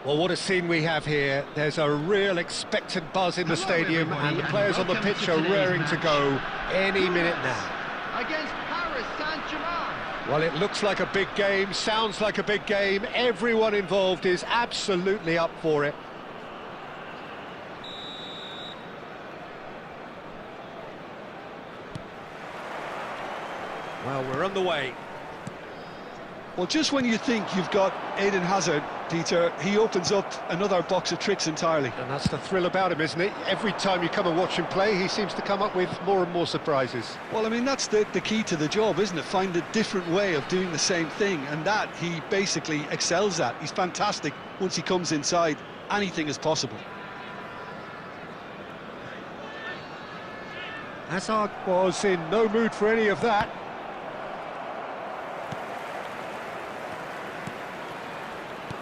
Well, what a scene we have here. There's a real expectant buzz in the stadium, and the players on the pitch are raring to go any minute now. Against Paris Saint-Germain. Well, it looks like a big game, sounds like a big game. Everyone involved is absolutely up for it. Well, we're on the way. Well, just when you think you've got Eden Hazard, Peter, he opens up another box of tricks entirely. And that's the thrill about him, isn't it? Every time you come and watch him play, he seems to come up with more and more surprises. Well, I mean, that's the key to the job, isn't it? Find a different way of doing the same thing, and that he basically excels at. He's fantastic. Once he comes inside, anything is possible. Hazard was in no mood for any of that.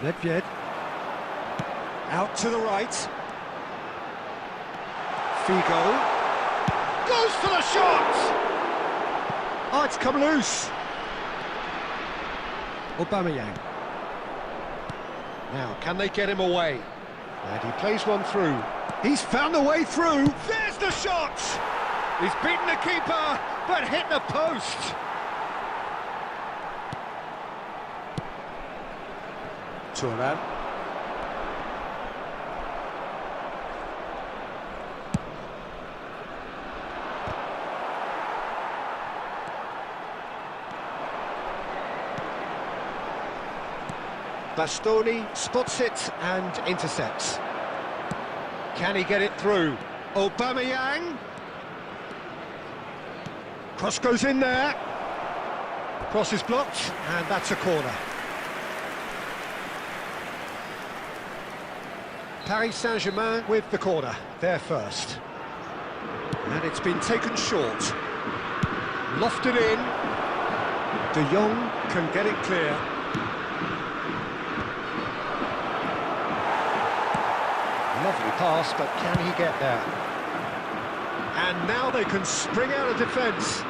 Nedved out to the right. Figo goes for the shot. Oh, it's come loose. Aubameyang. Now, can they get him away? And he plays one through. He's found the way through. There's the shot. He's beaten the keeper, but hit the post. Turan. Bastoni spots it and intercepts. Can he get it through? Aubameyang. Cross goes in there. Cross is blocked, and that's a corner. Paris Saint-Germain with the corner, there first. And it's been taken short. Lofted in. De Jong can get it clear. Lovely pass, but can he get there? And now they can spring out of defence.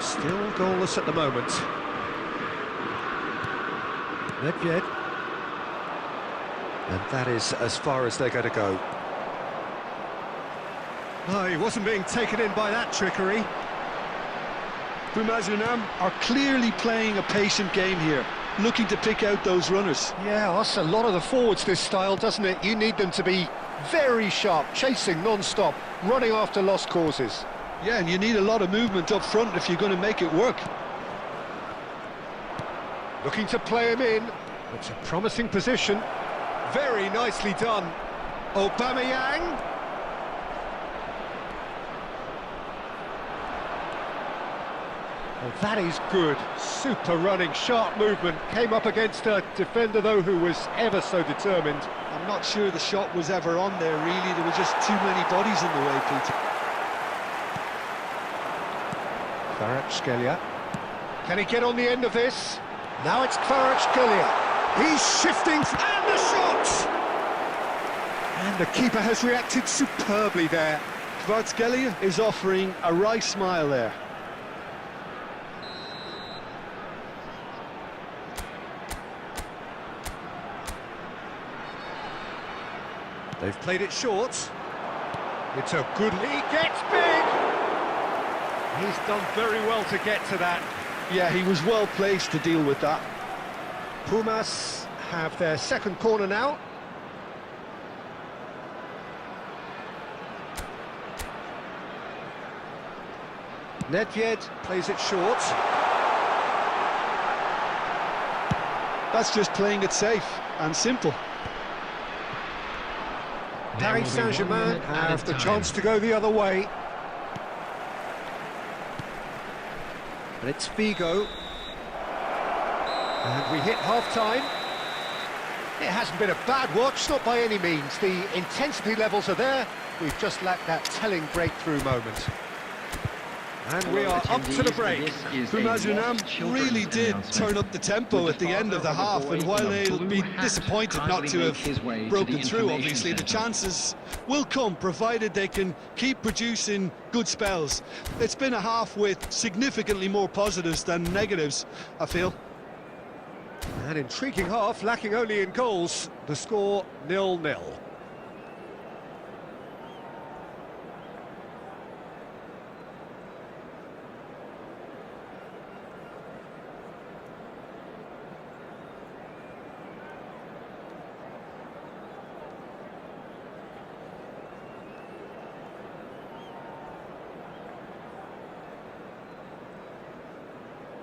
Still goalless at the moment. Nedved. And that is as far as they're going to go. No, he wasn't being taken in by that trickery. Bumazunam are clearly playing a patient game here, looking to pick out those runners. Yeah, that's a lot of the forwards, this style, doesn't it? You need them to be very sharp, chasing non-stop, running after lost causes. Yeah, and you need a lot of movement up front if you're going to make it work. Looking to play him in. It's a promising position. Very nicely done. Aubameyang. Oh, that is good. Super running, sharp movement. Came up against a defender, though, who was ever so determined. I'm not sure the shot was ever on there, really. There were just too many bodies in the way, Peter. Kvaratskhelia. Can he get on the end of this? Now it's Kvaratskhelia. He's shifting, and the shot! And the keeper has reacted superbly there. Kvaratskhelia is offering a wry smile there. They've played it short. It's a good lead. Gets big! He's done very well to get to that. Yeah, he was well placed to deal with that. Pumas have their second corner now. Nedved plays it short. That's just playing it safe and simple. Paris Saint-Germain have the chance to go the other way. And it's Figo. And we hit half-time. It hasn't been a bad watch, not by any means. The intensity levels are there. We've just lacked that telling breakthrough moment. And we are up to the break. Bumazunam really did turn up the tempo at the end of the half, and while they'll be disappointed not to have broken through, obviously, the chances will come, provided they can keep producing good spells. It's been a half with significantly more positives than negatives, I feel. An intriguing half, lacking only in goals. The score 0-0.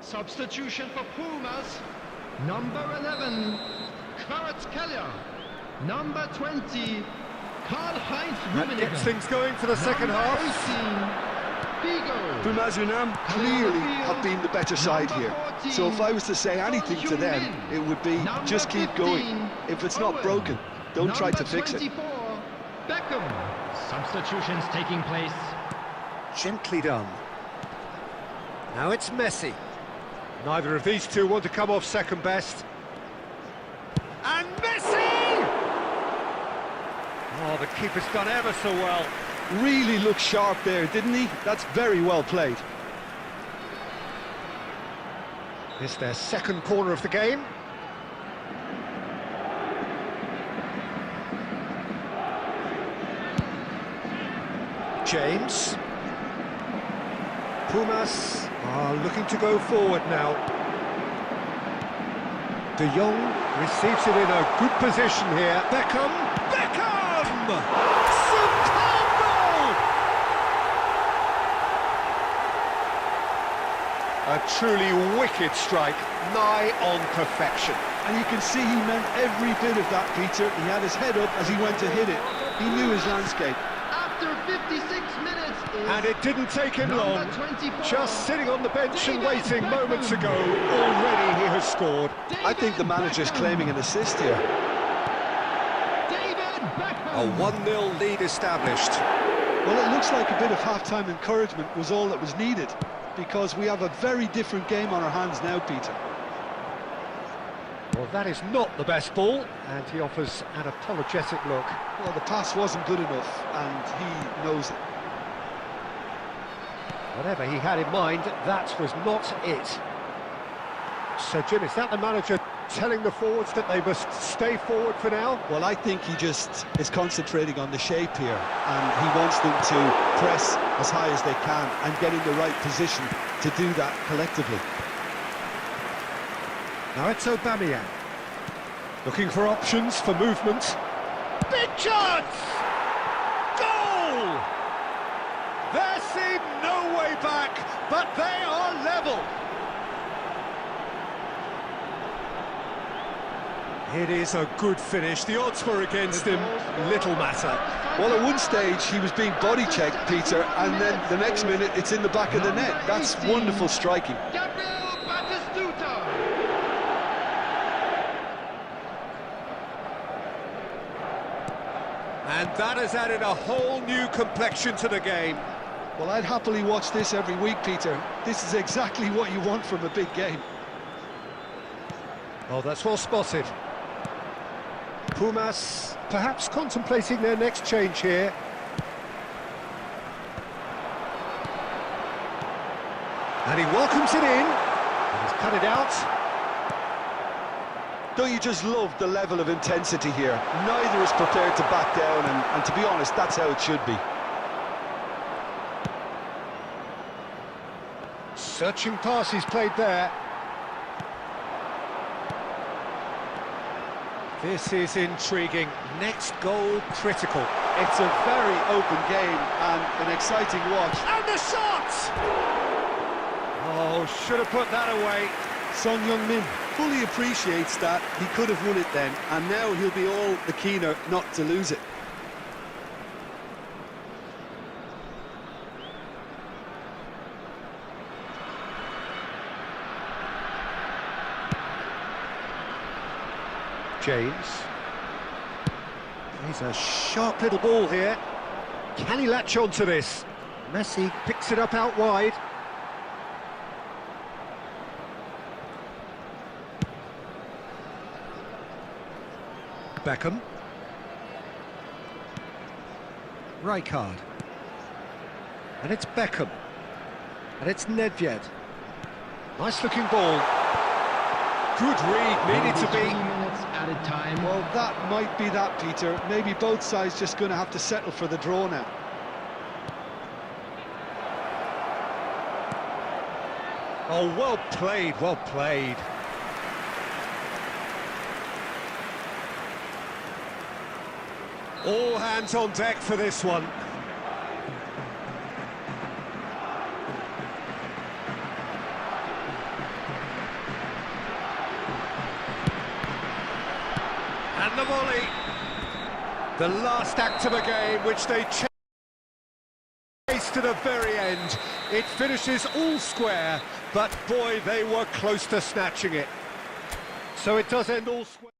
Substitution for Pumas. Number 11, Kvaratskhelia. Number 20, Karl-Heinz That Rummenigge. gets things going for the second half. 18, Figo. Pumas Unam clearly have been the better side here. So if I was to say anything to them, it would be just keep going. If it's not broken, don't try to fix it. Beckham. Substitutions taking place. Gently done. Now it's Messi. Neither of these two want to come off second best. And Messi! Oh, the keeper's done ever so well. Really looked sharp there, didn't he? That's very well played. It's their second corner of the game. James. Pumas are looking to go forward now. De Jong receives it in a good position here. Beckham! Superb goal! A truly wicked strike, nigh on perfection. And you can see he meant every bit of that, Peter. He had his head up as he went to hit it. He knew his landscape. After 56 minutes is And it didn't take him long. 24, Just sitting on the bench and waiting moments ago, already he has scored. I think the manager's claiming an assist here. David Beckham. A 1-0 lead established. Well, it looks like a bit of half-time encouragement was all that was needed, because we have a very different game on our hands now, Peter. Well, that is not the best ball, and he offers an apologetic look. Well, the pass wasn't good enough, and he knows it. Whatever he had in mind, that was not it. So, Jim, is that the manager telling the forwards that they must stay forward for now? Well, I think he just is concentrating on the shape here, and he wants them to press as high as they can and get in the right position to do that collectively. Now it's Aubameyang. Looking for options for movement. Big chance! Goal! There seemed no way back, but they are level. It is a good finish. The odds were against him. Little matter. Well, at one stage he was being body checked, Peter, and then the next minute it's in the back of the net. That's wonderful striking. Gabriel Batistuta. And that has added a whole new complexion to the game. Well, I'd happily watch this every week, Peter. This is exactly what you want from a big game. Oh, that's well spotted. Pumas perhaps contemplating their next change here. And he welcomes it in. And he's cut it out. Don't you just love the level of intensity here? Neither is prepared to back down, and to be honest, that's how it should be. Searching pass he's played there. This is intriguing. Next goal critical. It's a very open game and an exciting watch. And the shot! Oh, should have put that away. Son Heung-min fully appreciates that. He could have won it then, and now he'll be all the keener not to lose it. James. He's a sharp little ball here. Can he latch on to this? Messi picks it up out wide. Beckham. Rijkaard. And it's Beckham. And it's Nedved. Nice looking ball. Good read, needed to 20 be. minutes added time. Well, that might be that, Peter. Maybe both sides just going to have to settle for the draw now. Oh, well played, well played. All hands on deck for this one. And the volley. The last act of a game which they chase to the very end. It finishes all square, but boy, they were close to snatching it. So it does end all square.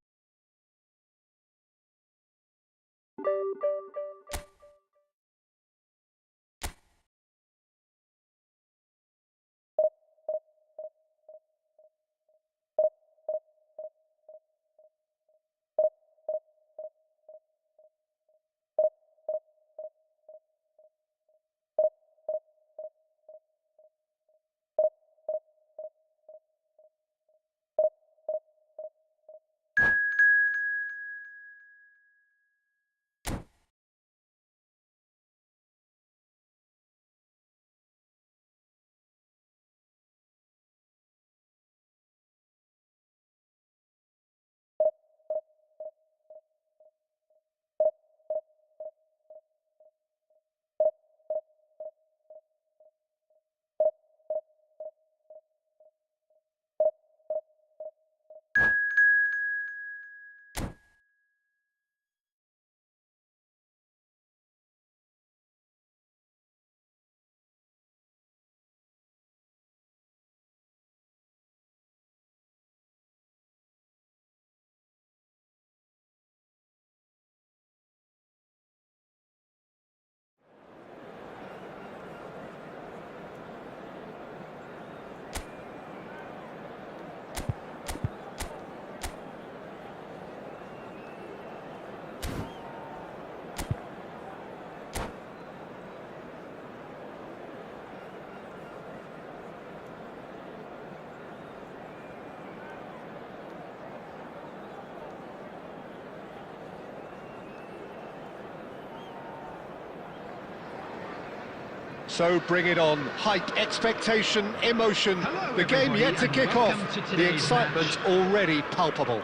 So bring it on. Hype, expectation, emotion. Hello, the game yet to everybody, kick and off. welcome to The today's excitement match. already palpable.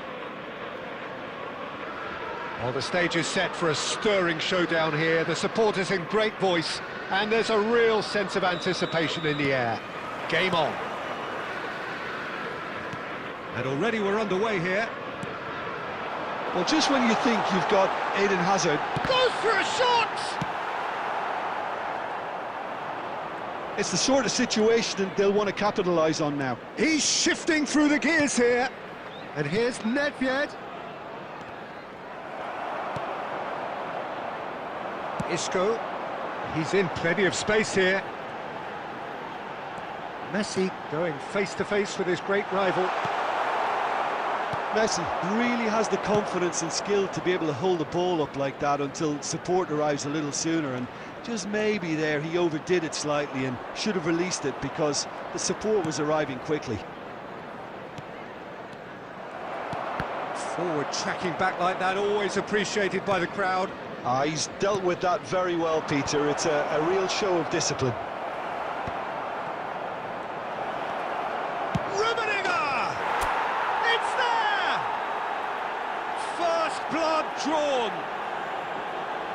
Well, the stage is set for a stirring showdown here. The supporters in great voice, and there's a real sense of anticipation in the air. Game on. And already we're underway here. Well, just when you think you've got Eden Hazard, Goes for a shot! it's the sort of situation that they'll want to capitalise on now. He's shifting through the gears here. And here's Nedved. Isco. He's in plenty of space here. Messi going face-to-face with his great rival. Messi really has the confidence and skill to be able to hold the ball up like that until support arrives a little sooner, and just maybe there he overdid it slightly and should have released it because the support was arriving quickly. Forward tracking back like that, always appreciated by the crowd. He's dealt with that very well, Peter. It's a real show of discipline. It's there! First blood drawn.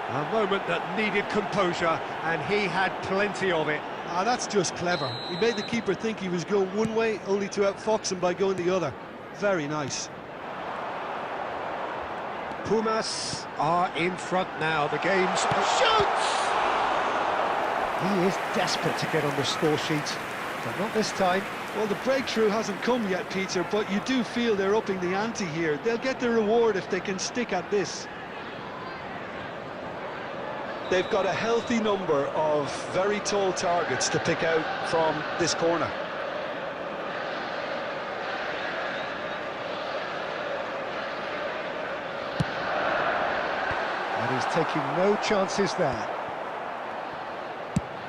A moment that needed composure, and he had plenty of it. That's just clever. He made the keeper think he was going one way, only to outfox him by going the other. Very nice. Pumas are in front now. The game's shoots! He is desperate to get on the score sheet, but not this time. Well, the breakthrough hasn't come yet, Peter, but you do feel they're upping the ante here. They'll get their reward if they can stick at this. They've got a healthy number of very tall targets to pick out from this corner. And he's taking no chances there.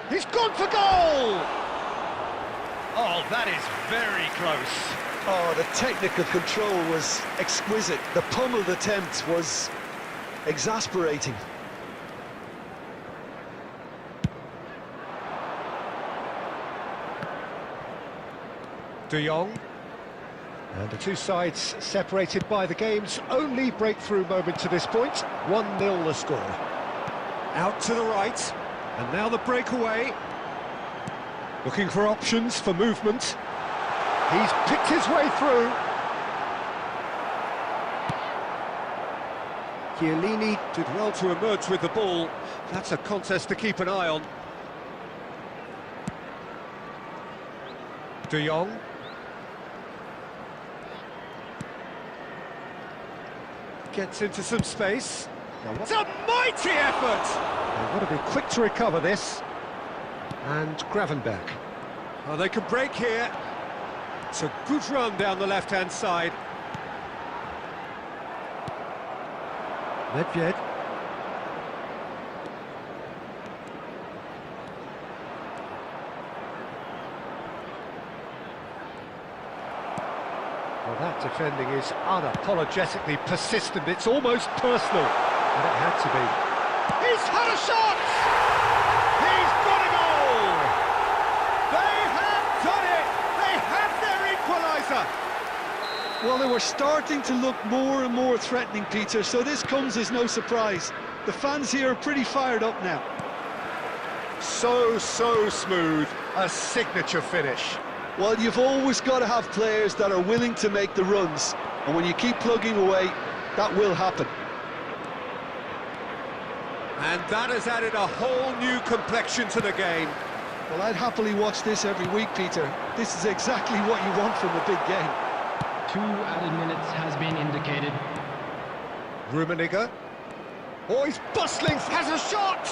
He's gone for goal! Oh, that is very close. Oh, the technical control was exquisite. The pummeled attempt was exasperating. De Jong. And the two sides separated by the game's only breakthrough moment to this point. 1-0 the score. Out to the right. And now the breakaway. Looking for options for movement. He's picked his way through. Chiellini did well to emerge with the ball. That's a contest to keep an eye on. De Jong. Gets into some space. Now, it's a mighty effort! They've got to be quick to recover this. And Gravenberch. Oh, they can break here. It's a good run down the left-hand side. Nedved. Well, that defending is unapologetically persistent. It's almost personal. And it had to be. He's had a shot! He's got a goal! They have done it! They have their equaliser! Well, they were starting to look more and more threatening, Peter, so this comes as no surprise. The fans here are pretty fired up now. So smooth. A signature finish. Well, you've always got to have players that are willing to make the runs, and when you keep plugging away, that will happen. And that has added a whole new complexion to the game. Well, I'd happily watch this every week, Peter. This is exactly what you want from a big game. 2 added minutes has been indicated. Rummenigge. Oh, he's bustling, has a shot!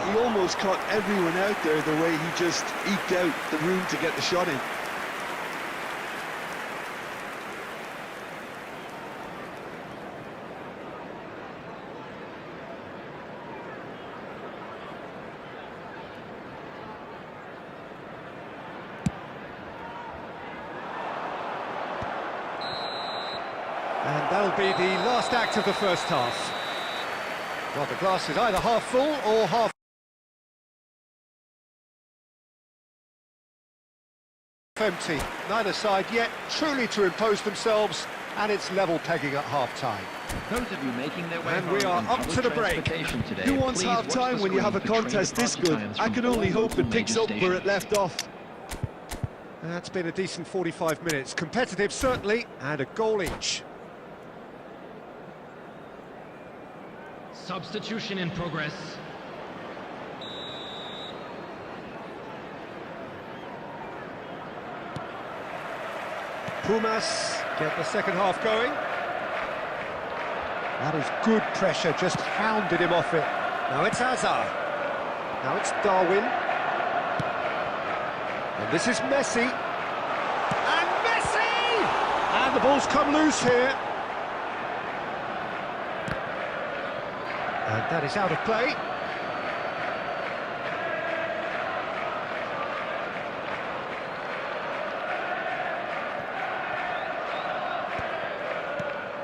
He almost caught everyone out there the way he just eked out the room to get the shot in. And that'll be the last act of the first half. Well, the glass is either half full or half empty. Neither side yet truly to impose themselves, and it's level pegging at half-time. Those of you making their way And we home are on up to the public break. transportation today, Who wants please watch half-time the when you have a screen for train contest this departure good? times I from can all only hope local it picks major up where it stations. left off. That's been a decent 45 minutes. Competitive, certainly, and a goal each. Substitution in progress. Pumas get the second half going. That is good pressure, just hounded him off it. Now it's Hazard. Now it's Darwin. And this is Messi. And Messi! And the ball's come loose here. And that is out of play.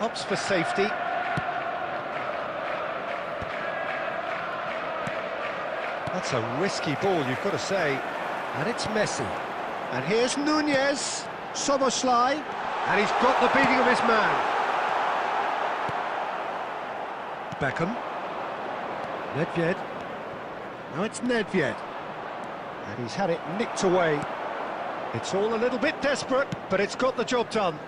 Opts for safety. That's a risky ball, you've got to say. And it's Messi. And here's Nunez, Soboslai, and he's got the beating of his man. Beckham. Nedved. Now it's Nedved. And he's had it nicked away. It's all a little bit desperate, but it's got the job done.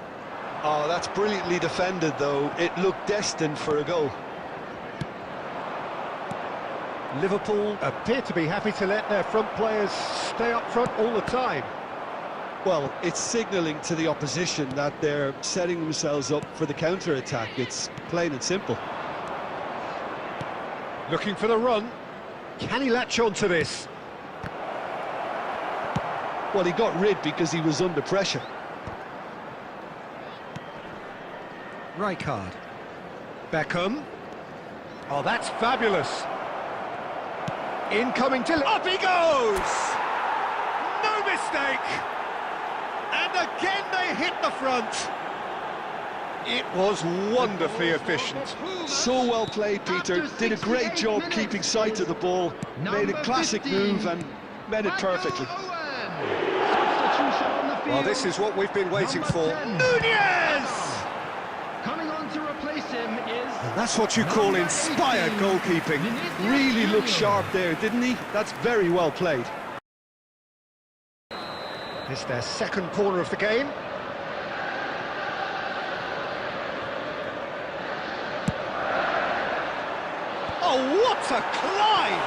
Oh, that's brilliantly defended, though. It looked destined for a goal. Liverpool appear to be happy to let their front players stay up front all the time. Well, it's signalling to the opposition that they're setting themselves up for the counter-attack. It's plain and simple. Looking for the run. Can he latch on to this? Well, he got rid because he was under pressure. Rijkaard. Beckham. Oh, that's fabulous. Incoming to... Up he goes! No mistake! And And again they hit the front. It was wonderfully efficient. So well played, Peter. Did a great job keeping sight of the ball. Made a classic move and met it perfectly. Well, this is what we've been waiting for. Nunez! Coming on to replace him is... And that's what you call inspired goalkeeping. Really looked sharp there, didn't he? That's very well played. It's their second corner of the game. Oh, what a climb!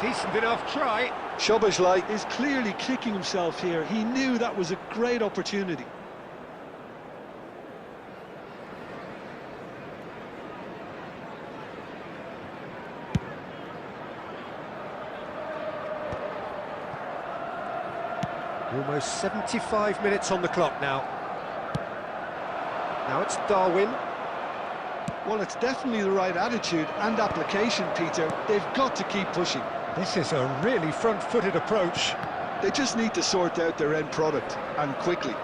Decent enough try. Szoboszlai is clearly kicking himself here. He knew that was a great opportunity. Almost 75 minutes on the clock now. Now it's Darwin. Well, it's definitely the right attitude and application, Peter. They've got to keep pushing. This is a really front-footed approach. They just need to sort out their end product, and quickly.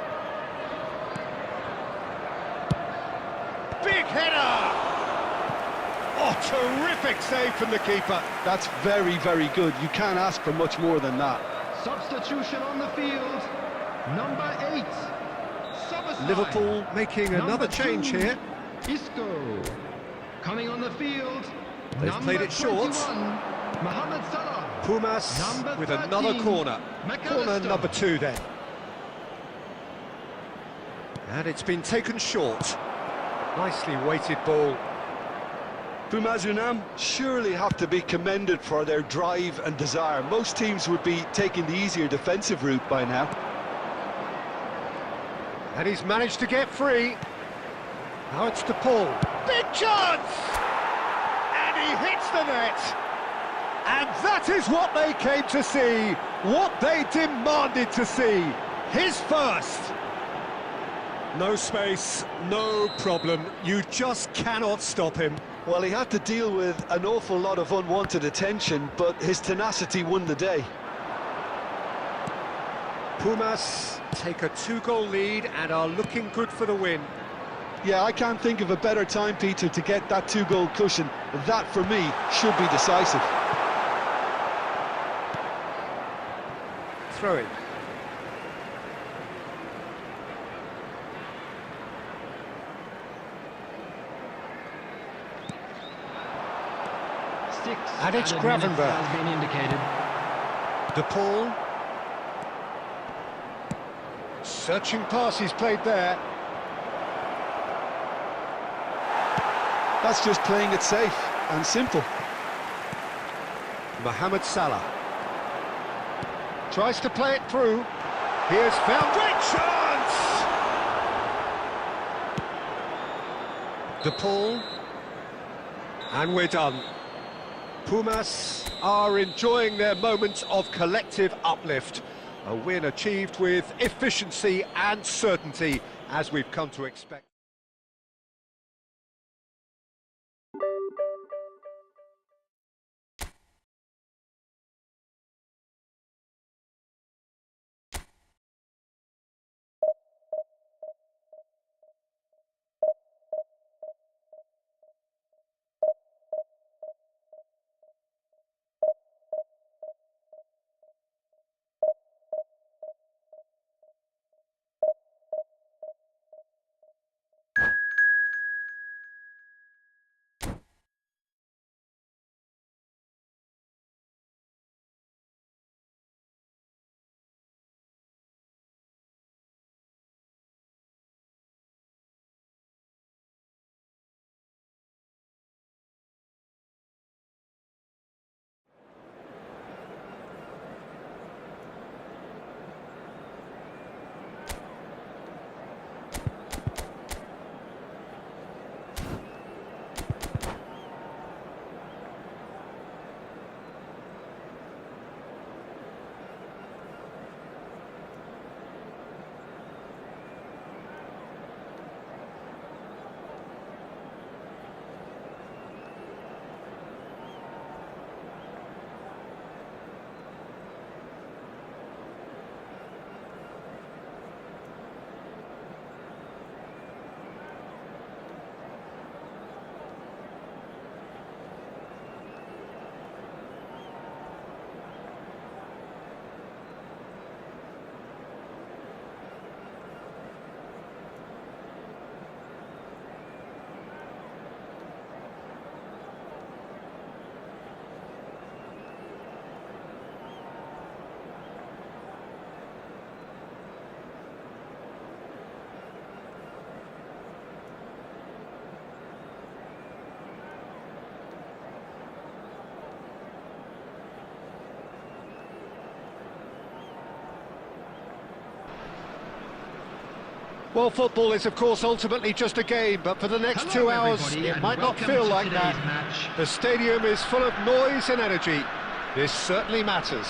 Big header! Oh, terrific save from the keeper. That's very, very good. You can't ask for much more than that. Substitution on the field. Number 8. Szoboszlai. Liverpool making another change here. Isco. Coming on the field. They've Number played it short. 21, Mohamed Salah. Pumas Number with 13, another corner. Corner McAllister. number 2 then. And it's been taken short. Nicely weighted ball. Pumas Unam surely have to be commended for their drive and desire. Most teams would be taking the easier defensive route by now. And he's managed to get free. Now it's to Paul. Big chance! And he hits the net. And that is what they came to see. What they demanded to see. His first. No space, no problem. You just cannot stop him. Well, he had to deal with an awful lot of unwanted attention, but his tenacity won the day. Pumas take a 2-goal lead and are looking good for the win. Yeah, I can't think of a better time, Peter, to get that 2-goal cushion. That, for me, should be decisive. Throw it. And it's Gravenberch. Has been indicated. De Paul. Searching pass he's played there. That's just playing it safe and simple. Mohamed Salah. Tries to play it through. He has found great chance! De Paul. And we're done. Pumas are enjoying their moments of collective uplift. A win achieved with efficiency and certainty, as we've come to expect. Well, football is, of course, ultimately just a game, but for the next Hello, 2 hours, everybody, it and might not welcome feel to like that. today's match. The stadium is full of noise and energy. This certainly matters.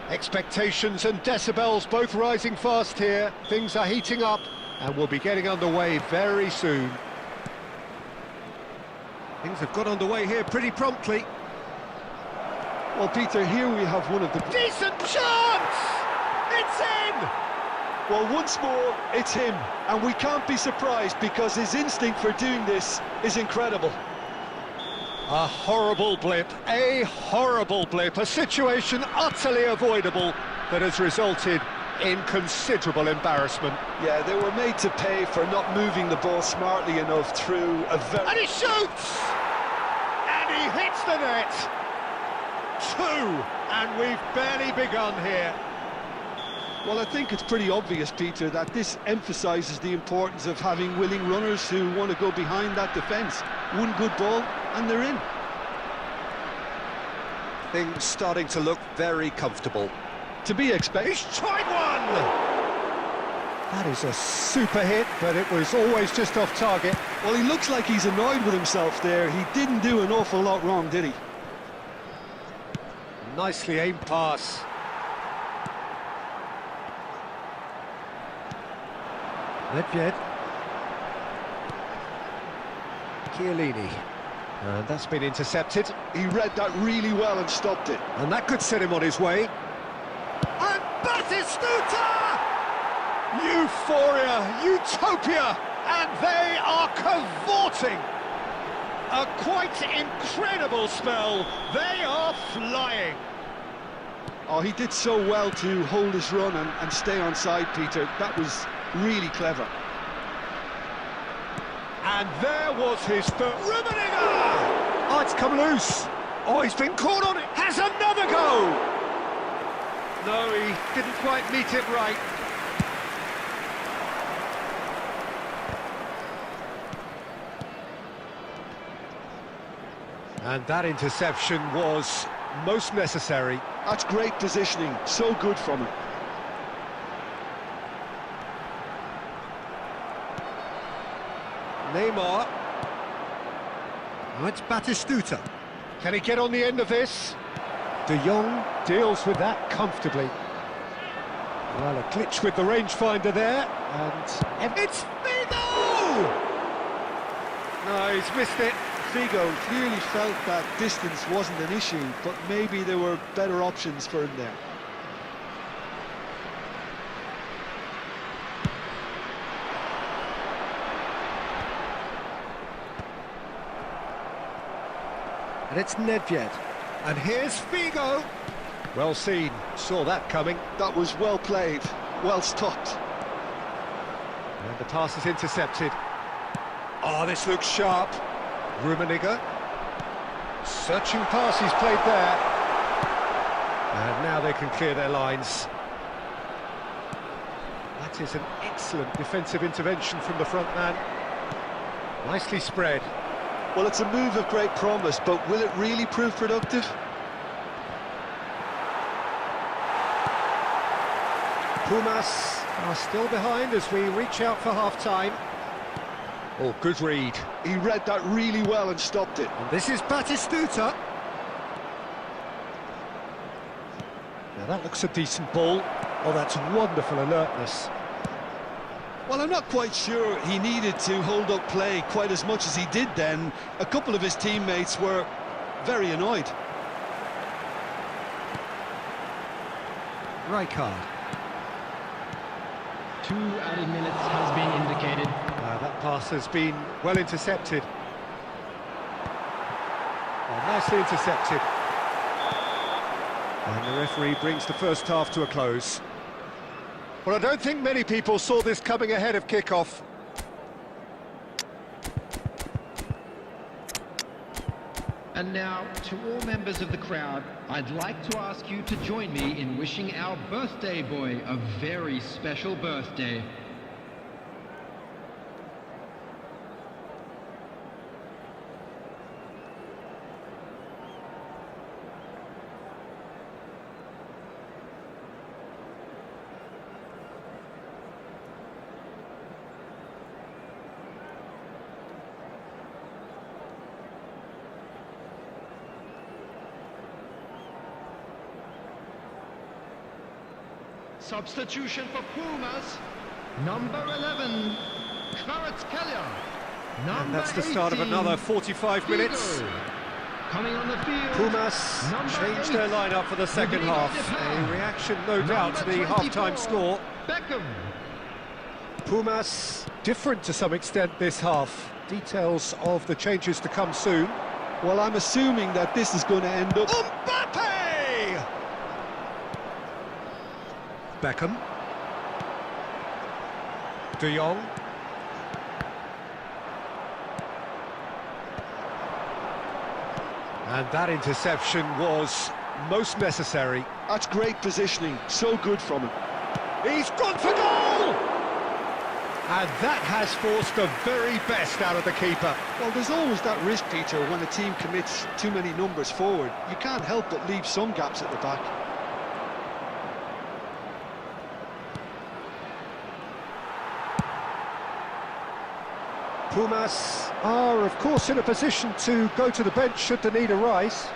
Expectations and decibels both rising fast here. Things are heating up, and we'll be getting underway very soon. Things have got underway here pretty promptly. Well, Peter, here we have one of the... Decent chance! It's in! Well, once more, it's him. And we can't be surprised because his instinct for doing this is incredible. A horrible blip, a situation utterly avoidable that has resulted in considerable embarrassment. Yeah, they were made to pay for not moving the ball smartly enough through a very... And he shoots! And he hits the net! 2, and we've barely begun here. Well, I think it's pretty obvious, Peter, that this emphasises the importance of having willing runners who want to go behind that defence. One good ball, and they're in. Things starting to look very comfortable. To be expected. He's tried one! That is a super hit, but it was always just off target. Well, he looks like he's annoyed with himself there. He didn't do an awful lot wrong, did he? Nicely aimed pass. Nedved. Chiellini. And that's been intercepted. He read that really well and stopped it. And that could set him on his way. And Batistuta! Euphoria, utopia, and they are cavorting. A quite incredible spell. They are flying. Oh, he did so well to hold his run and stay on side, Peter. That was really clever. And there was his first... Rummenigge! Oh, it's come loose. Oh, he's been caught on it. Has another go! No, he didn't quite meet it right. And that interception was most necessary. That's great positioning. So good from him. Neymar. Now it's Batistuta. Can he get on the end of this? De Jong deals with that comfortably. Well, a glitch with the rangefinder there, and it's Figo! No, he's missed it. Figo clearly felt that distance wasn't an issue, but maybe there were better options for him there. And it's Nedved. And here's Figo. Well seen, saw that coming. That was well played, well stopped. And the pass is intercepted. Oh, this looks sharp. Rummenigge. Searching pass he's played there. And now they can clear their lines. That is an excellent defensive intervention from the front man. Nicely spread. Well, it's a move of great promise, but will it really prove productive? Pumas are still behind as we reach out for half-time. Oh, good read. He read that really well and stopped it. And this is Batistuta. Now that looks a decent ball. Oh, that's wonderful alertness. Well, I'm not quite sure he needed to hold up play quite as much as he did then. A couple of his teammates were very annoyed. Rijkaard. 2 added minutes has been indicated. That pass has been well intercepted. Oh, nicely intercepted. And the referee brings the first half to a close. Well, I don't think many people saw this coming ahead of kick-off. And now, to all members of the crowd, I'd like to ask you to join me in wishing our birthday boy a very special birthday. Substitution for Pumas. Number 11, Kvaratskhelia. And that's the start of another 45 minutes. Coming on the field. Pumas changed their lineup for the second half. A reaction, no doubt, to the half-time score. Beckham. Pumas different to some extent this half. Details of the changes to come soon. Well, I'm assuming that this is going to end up... Mbappe! Beckham. De Jong. And that interception was most necessary. That's great positioning, so good from him. He's gone for goal! And that has forced the very best out of the keeper. Well, there's always that risk, Peter, when a team commits too many numbers forward. You can't help but leave some gaps at the back. Pumas are, of course, in a position to go to the bench should the need arise.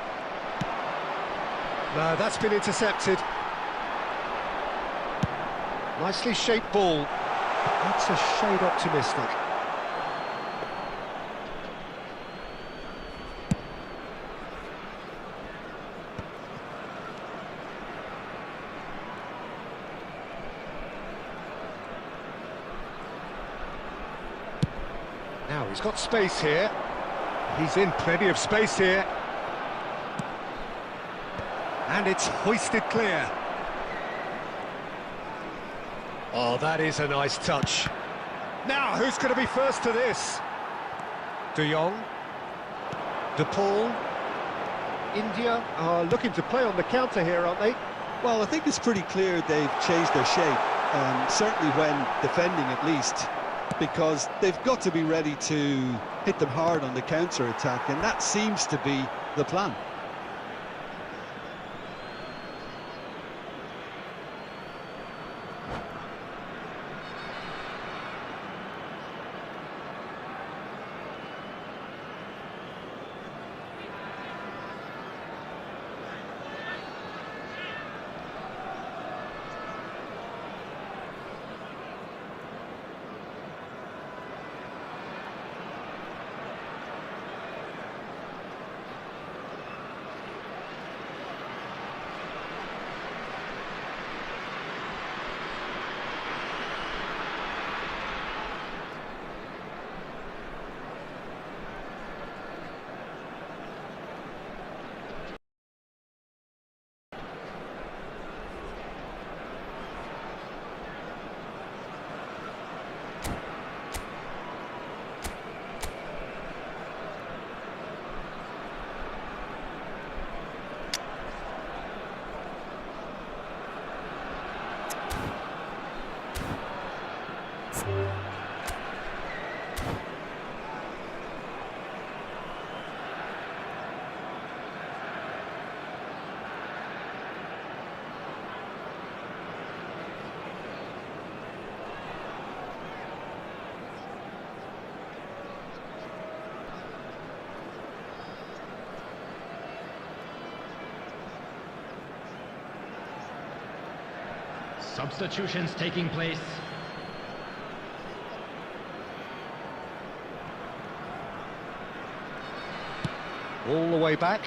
No, that's been intercepted. Nicely shaped ball. That's a shade optimistic. Now he's got space here. He's in plenty of space here. And it's hoisted clear. Oh, that is a nice touch. Now, who's going to be first to this? De Jong. De Paul. India are looking to play on the counter here, aren't they? Well, I think it's pretty clear they've changed their shape, certainly when defending at least, because they've got to be ready to hit them hard on the counter-attack, and that seems to be the plan. Substitutions taking place. All the way back.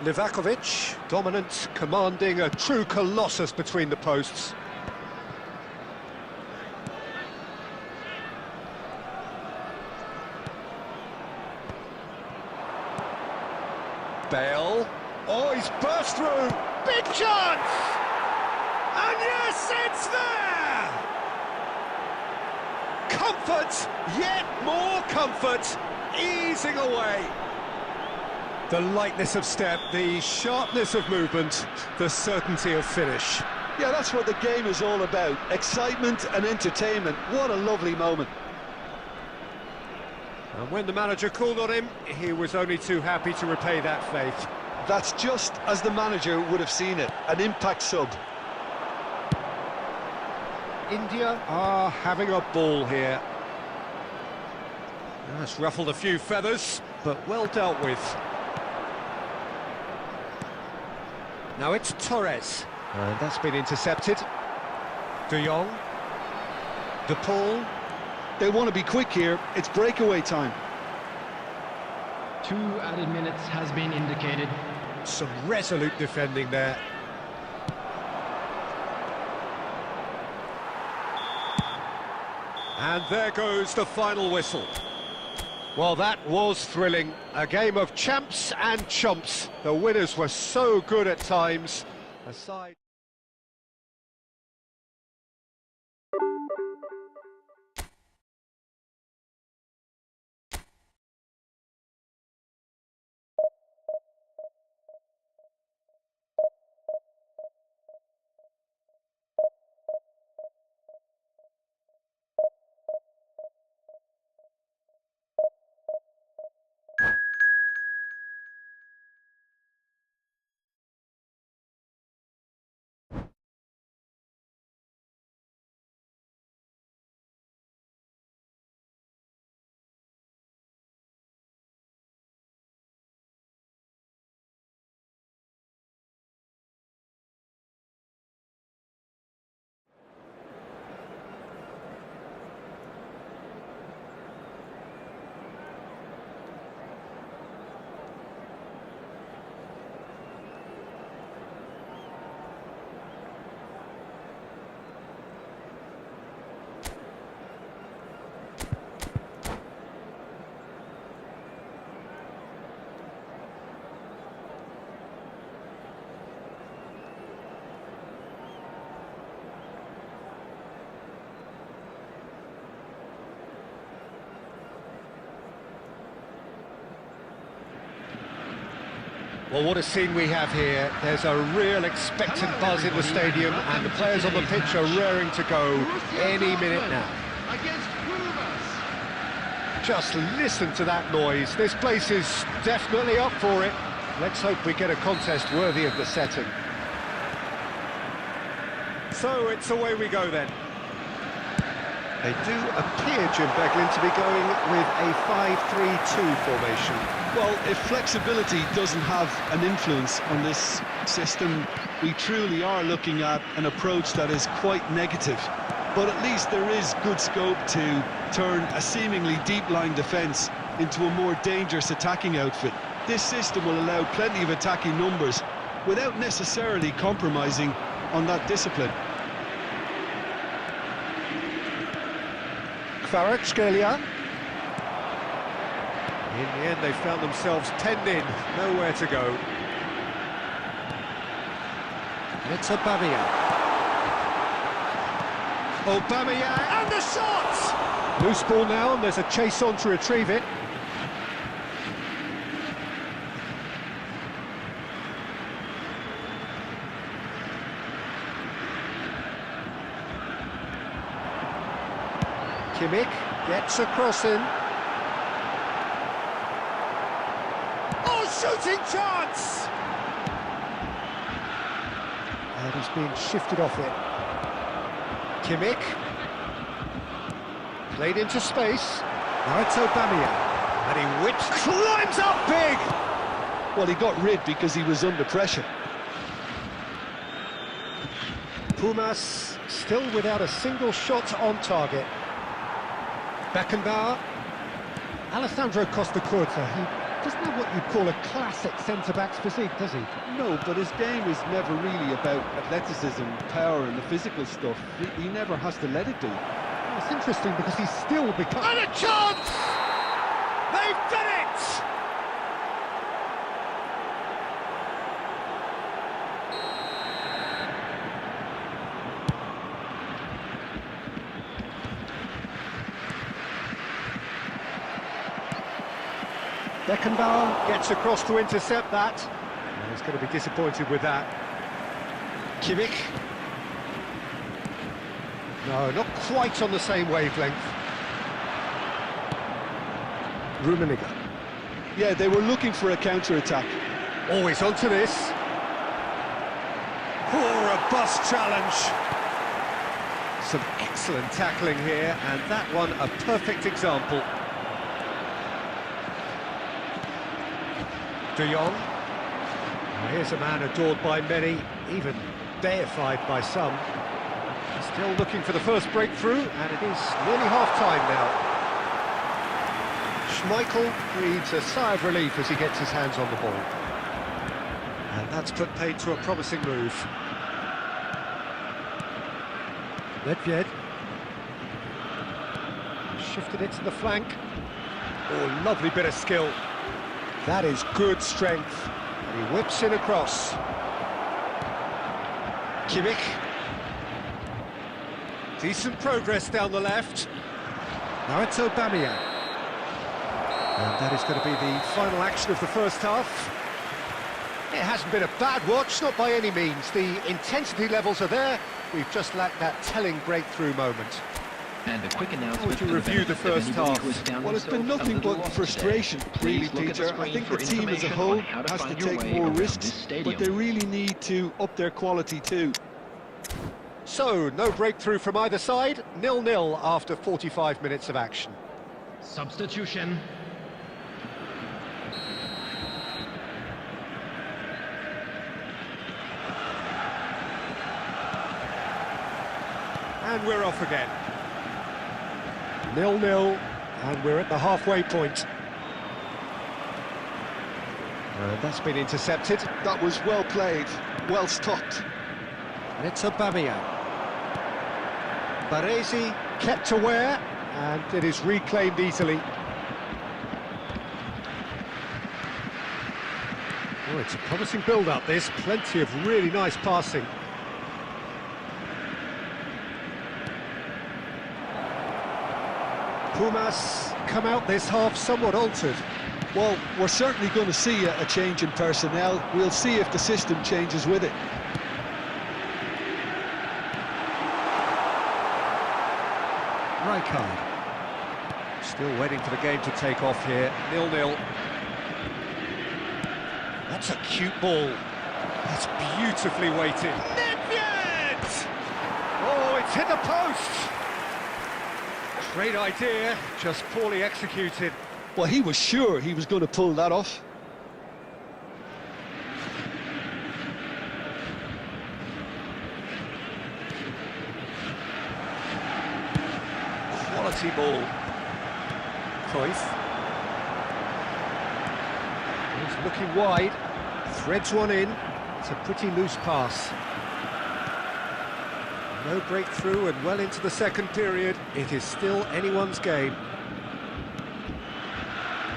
Livakovic, dominant, commanding, a true colossus between the posts. Bale. Oh, he's burst through. Big chance! And yes, it's there! Comfort, yet more comfort, easing away. The lightness of step, the sharpness of movement, the certainty of finish. Yeah, that's what the game is all about. Excitement and entertainment. What a lovely moment. And when the manager called on him, he was only too happy to repay that faith. That's just as the manager would have seen it, an impact sub. India are having a ball here. That's ruffled a few feathers, but well dealt with. Now it's Torres, and that's been intercepted. De Jong. De Paul. They want to be quick here. It's breakaway time. 2 added minutes has been indicated. Some resolute defending there. And there goes the final whistle. Well, that was thrilling. A game of champs and chumps. The winners were so good at times. Aside... Well, what a scene we have here. There's a real expectant buzz in the stadium, and the players on the pitch are raring to go any minute now. Just listen to that noise. This place is definitely up for it. Let's hope we get a contest worthy of the setting. So it's away we go then. They do appear, Jim Beglin, to be going with a 5-3-2 formation. Well, if flexibility doesn't have an influence on this system, we truly are looking at an approach that is quite negative. But at least there is good scope to turn a seemingly deep-line defence into a more dangerous attacking outfit. This system will allow plenty of attacking numbers without necessarily compromising on that discipline. Kvaratskhelia. In the end, they found themselves penned in, nowhere to go. It's Aubameyang. Aubameyang, and the shot! Loose ball now, and there's a chase on to retrieve it. Kimmich gets a cross in. Oh, shooting chance! And he's being shifted off it. Kimmich. Played into space. Now it's Aubameyang. And he whips, climbs up big! Well, he got rid because he was under pressure. Pumas still without a single shot on target. Beckenbauer. Alessandro Costa Curta, he doesn't have what you'd call a classic centre-back's physique, does he? No, but his game is never really about athleticism, power and the physical stuff. He never has to let it do. Well, it's interesting because he's still become... And a chance! They've done it! Beckenbauer gets across to intercept that. And he's going to be disappointed with that. Kimmich. No, not quite on the same wavelength. Rummenigge. Yeah, they were looking for a counter-attack. Always onto this. For a bust challenge. Some excellent tackling here, and that one a perfect example. De Jong. Now here's a man adored by many, even deified by some. He's Still looking for the first breakthrough, and it is nearly half-time now. Schmeichel breathes a sigh of relief as he gets his hands on the ball. And that's put paid to a promising move. Nedved. Shifted it to the flank. Oh, lovely bit of skill. That is good strength. And he whips in across. Kimmich. Decent progress down the left. Now it's Aubameyang. And that is going to be the final action of the first half. It hasn't been a bad watch, not by any means. The intensity levels are there. We've just lacked that telling breakthrough moment. And a quick announcement. How would you review the first half? Well, it's been nothing but frustration, really, Peter. I think the team as a whole has to take more risks, but they really need to up their quality too. So, no breakthrough from either side, 0-0 after 45 minutes of action. Substitution. And we're off again. 0-0, and we're at the halfway point. And that's been intercepted. That was well played, well stopped. And it's Aubameyang. Baresi kept aware, and it is reclaimed easily. Oh, it's a promising build-up, this. Plenty of really nice passing. Pumas come out this half somewhat altered. Well, we're certainly going to see a change in personnel. We'll see if the system changes with it. Rijkaard. Still waiting for the game to take off here. 0-0. That's a cute ball. That's beautifully weighted. Nedved! Oh, it's hit the post! Great idea, just poorly executed. Well, he was sure he was going to pull that off. Quality ball. Cruyff. He's looking wide. Threads one in. It's a pretty loose pass. No breakthrough and well into the second period. It is still anyone's game.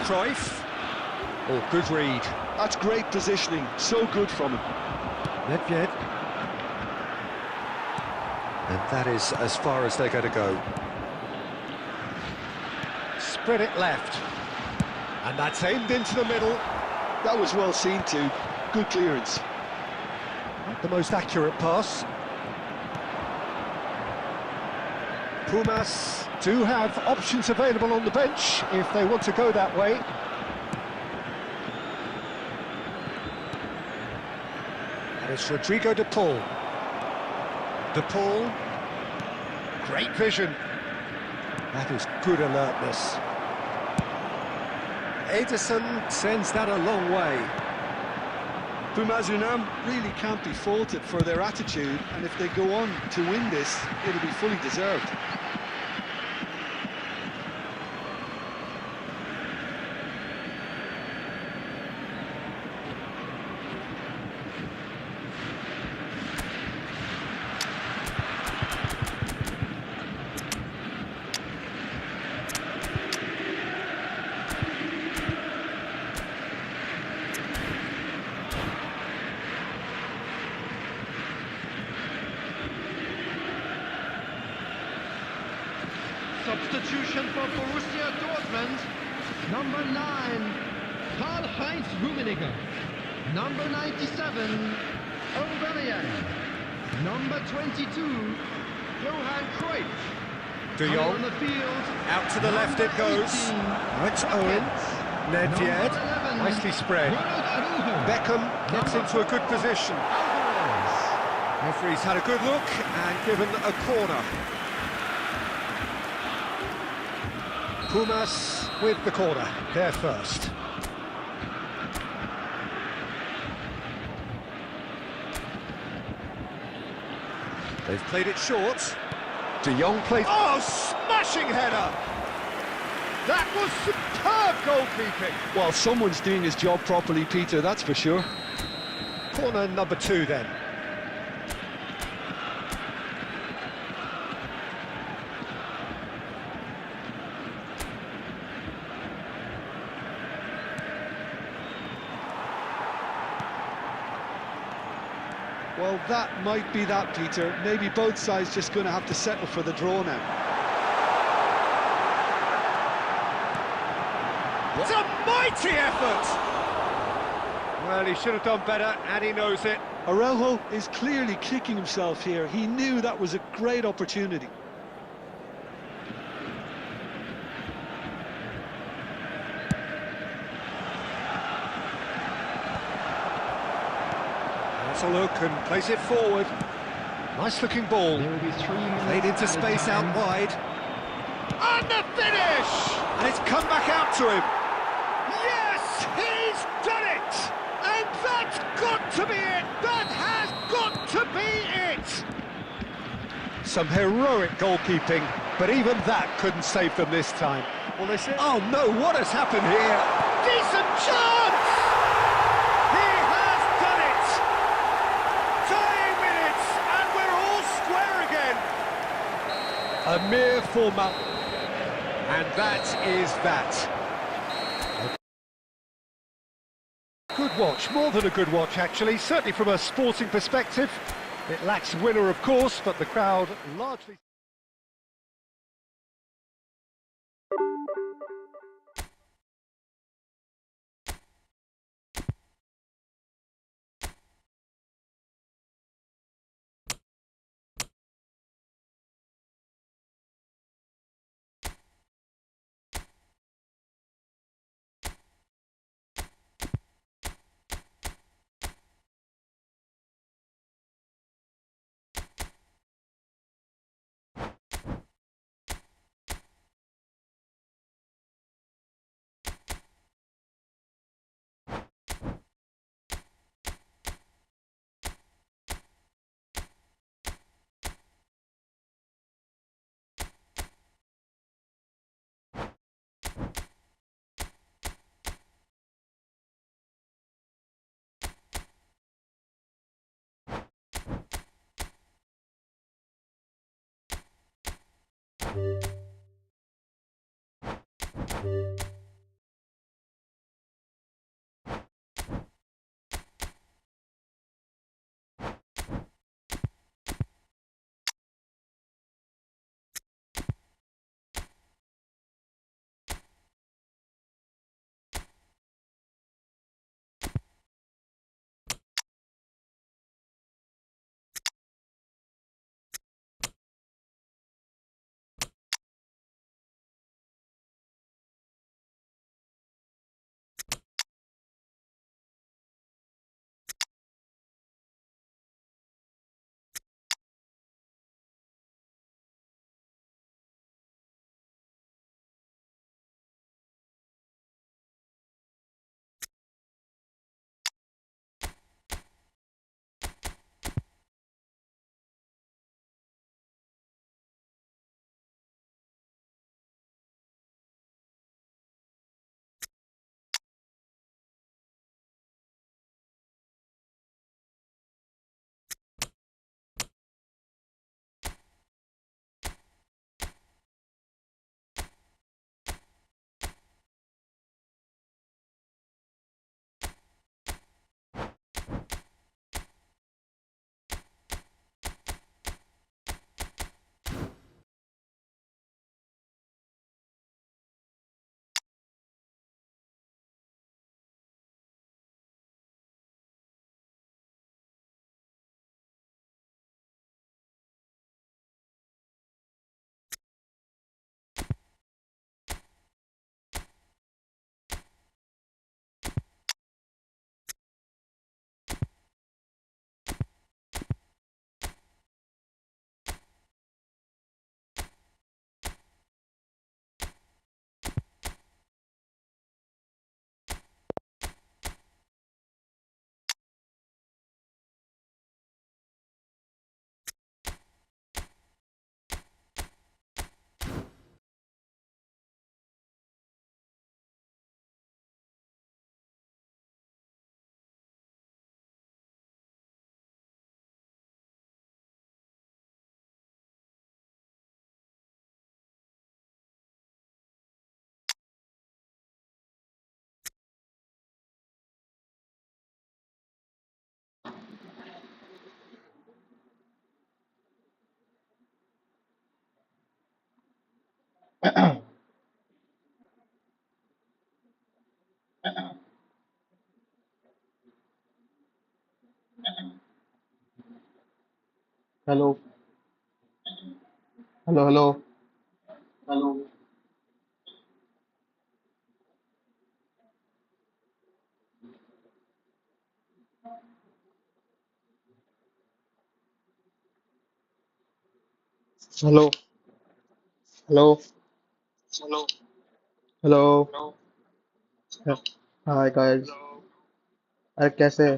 Cruyff. Oh, good read. That's great positioning. So good from him. Nedved. And that is as far as they're going to go. Spread it left. And that's aimed into the middle. That was well seen too. Good clearance. Not the most accurate pass. Pumas do have options available on the bench if they want to go that way. And it's Rodrigo de Paul. De Paul. Great vision. That is good alertness. Ederson sends that a long way. Pumas Unam really can't be faulted for their attitude, and if they go on to win this, it'll be fully deserved. Substitution for Borussia Dortmund. Number 9, Karl-Heinz Rummenigge. Number 97, Aubameyang. Number 22, Johan Cruyff. De Coming Jong. on the field. Out to the left it goes. 18, Now it's Owen. Nedved. Number 11, Nicely spread. Ronald Araujo. Beckham gets into a good position. Referee's had a good look and given a corner. Pumas with the corner, there first. They've played it short. De Jong plays... Oh, smashing header! That was superb goalkeeping. Well, someone's doing his job properly, Peter, that's for sure. Corner number 2 then. Well, that might be that, Peter. Maybe both sides just going to have to settle for the draw now. It's a mighty effort! Well, he should have done better, and he knows it. Araujo is clearly kicking himself here. He knew that was a great opportunity. That's a look and plays it forward. Nice looking ball. There will be 3 minutes. Played into space out wide. And the finish! And it's come back out to him. Yes, he's done it! And that's got to be it! That has got to be it! Some heroic goalkeeping, but even that couldn't save them this time. Well, they say... Oh no, what has happened here? Decent chance! He has done it! Dying minutes, and we're all square again. A mere formality. And that is that. Good watch, more than a good watch actually, certainly from a sporting perspective. It lacks winner of course, but the crowd largely... Hello, hello, hello, hello, hello, hello. Yeah. Hi guys. अरे कैसे?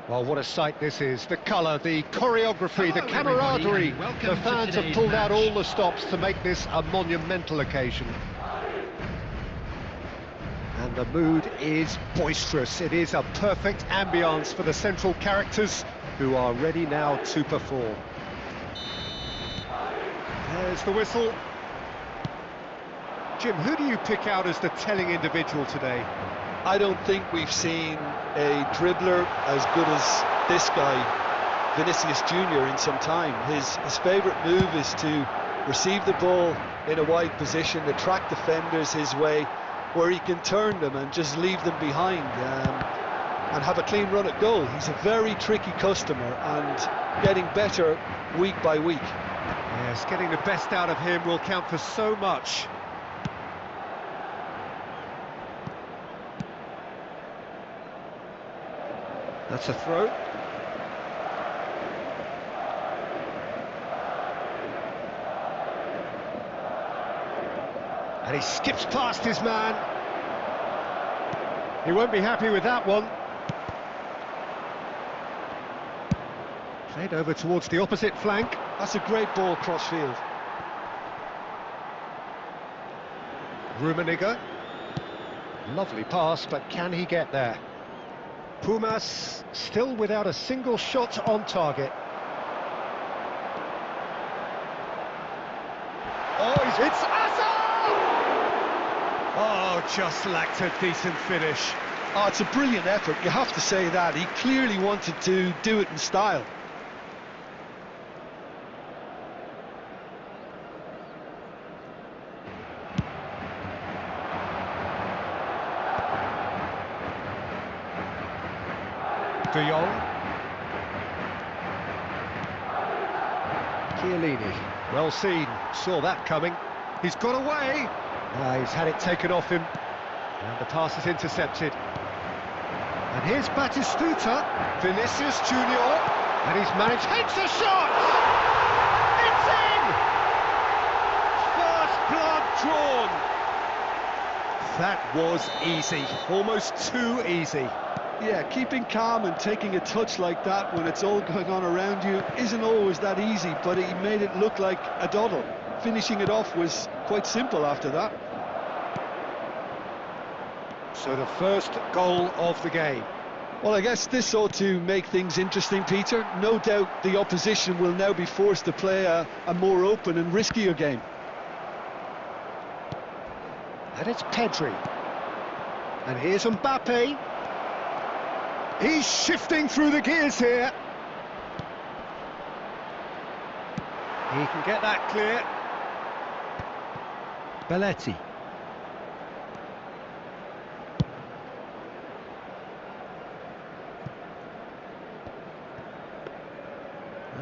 Well, what a sight this is. The colour, the choreography, the Hello, camaraderie. everybody, and welcome The to fans have today's pulled out match. all the stops to make this a monumental occasion. And the mood is boisterous. It is a perfect ambience for the central characters who are ready now to perform. There's the whistle. Jim, who do you pick out as the telling individual today? I don't think we've seen a dribbler as good as this guy, Vinicius Junior, in some time. His favourite move is to receive the ball in a wide position, attract defenders his way, where he can turn them and just leave them behind and have a clean run at goal. He's a very tricky customer and getting better week by week. Yes, getting the best out of him will count for so much. That's a throw. And he skips past his man. He won't be happy with that one. Played over towards the opposite flank. That's a great ball cross field. Rummenigge. Lovely pass, but can he get there? Pumas still without a single shot on target. Oh, it's Asa! Oh, just lacked a decent finish. Oh, it's a brilliant effort, you have to say that. He clearly wanted to do it in style. De Jong. Chiellini, well seen, saw that coming. He's got away. He's had it taken off him. And the pass is intercepted. And here's Batistuta, Vinicius Junior, and he's managed, hits a shot! It's in! First blood drawn. That was easy, almost too easy. Yeah, keeping calm and taking a touch like that when it's all going on around you isn't always that easy, but he made it look like a doddle. Finishing it off was quite simple after that. So the first goal of the game. Well, I guess this ought to make things interesting, Peter. No doubt the opposition will now be forced to play a more open and riskier game. And it's Pedri. And here's Mbappe. He's shifting through the gears here. He can get that clear. Belletti.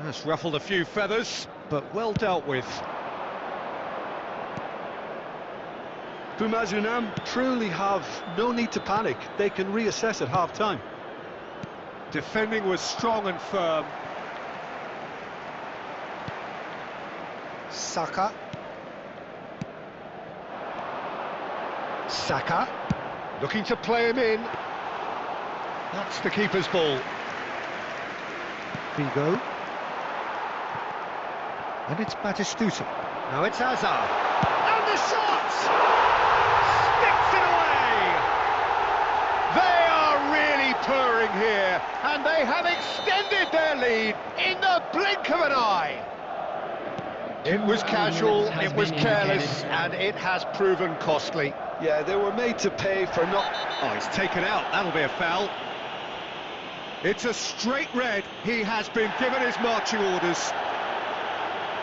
That's ruffled a few feathers, but well dealt with. Pumas Unam truly have no need to panic. They can reassess at half-time. Defending was strong and firm. Saka. Saka, looking to play him in. That's the keeper's ball. Figo. And it's Batistuta. Now it's Hazard. And the shot! Sticks it away! They are really purring here, and they have extended their lead in the blink of an eye. It was casual, it was careless, and it has proven costly. Yeah, they were made to pay for not... Oh, he's taken out, that'll be a foul. It's a straight red, he has been given his marching orders.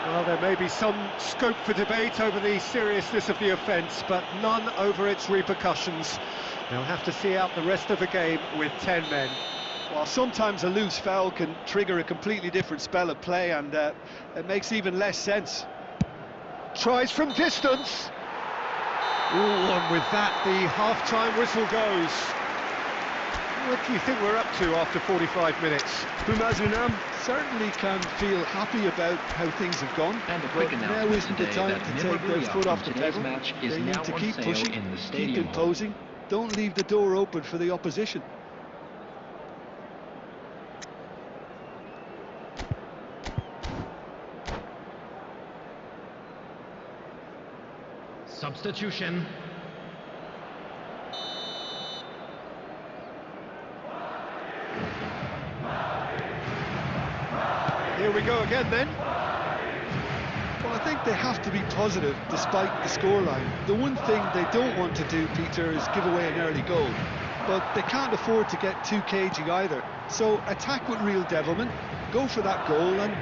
Well, there may be some scope for debate over the seriousness of the offence, but none over its repercussions. They'll have to see out the rest of the game with 10 men. Well, sometimes a loose foul can trigger a completely different spell of play, and it makes even less sense. Tries from distance. Ooh, and with that, the half-time whistle goes. What do you think we're up to after 45 minutes? Pumas Unam certainly can feel happy about how things have gone, and a quick but now announcement isn't the today time that to take their memorabilia foot off the from today's pedal. match is They now need to on keep sale pushing, in the keep stadium. imposing, don't leave the door open for the opposition. Substitution. Here we go again then. Well, I think they have to be positive despite the scoreline. The one thing they don't want to do, Peter, is give away an early goal. But they can't afford to get too cagey either. So attack with real devilment, go for that goal and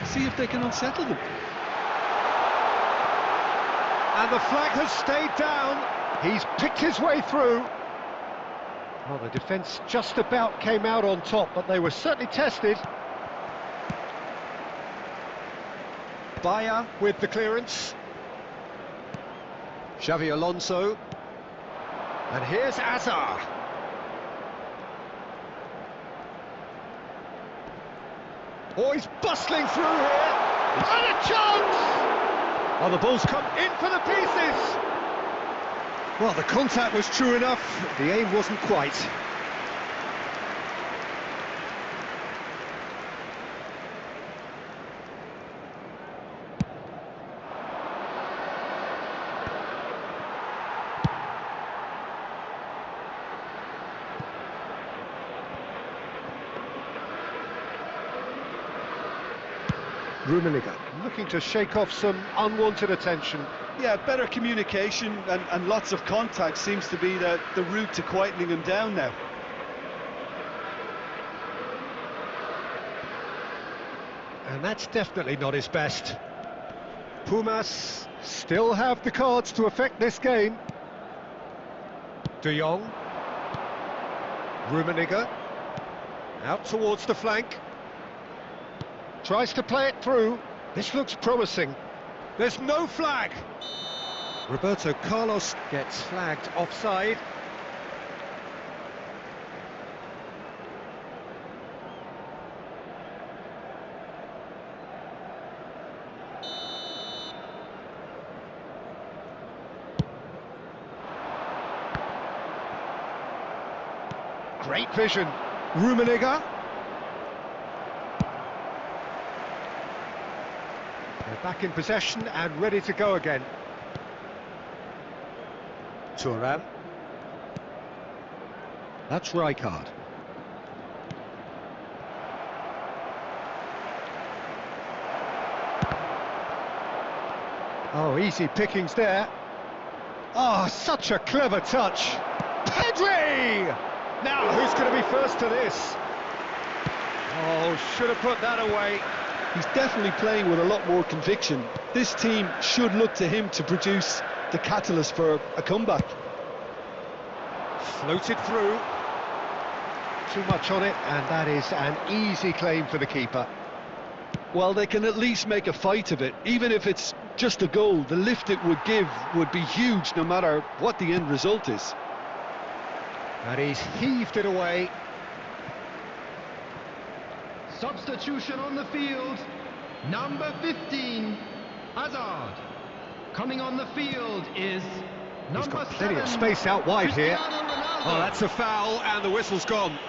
see if they can unsettle them. And the flag has stayed down. He's picked his way through. Well, the defence just about came out on top, but they were certainly tested. Bayer with the clearance. Xavi Alonso. And here's Hazard. Oh, he's bustling through here. And a chance! Oh, the ball's come in for the pieces. Well, the contact was true enough. The aim wasn't quite. Rummenigge looking to shake off some unwanted attention. Yeah, better communication and lots of contact seems to be the route to quietening him down now. And that's definitely not his best. Pumas still have the cards to affect this game. De Jong. Rummenigge. Out towards the flank. Tries to play it through. This looks promising. There's no flag. Roberto Carlos gets flagged offside. Great vision. Rummenigge. They're back in possession and ready to go again. Thuram. That's Rijkaard. Oh, easy pickings there. Oh, such a clever touch. Pedri! Now, who's going to be first to this? Oh, should have put that away. He's definitely playing with a lot more conviction. This team should look to him to produce the catalyst for a comeback. Floated through. Too much on it, and that is an easy claim for the keeper. Well, they can at least make a fight of it. Even if it's just a goal, the lift it would give would be huge no matter what the end result is. And he's heaved it away. Substitution on the field. Number 15, Hazard. Coming on the field is number 7. He's got plenty of space out wide here. Cristiano Ronaldo. Oh, that's a foul, and the whistle's gone.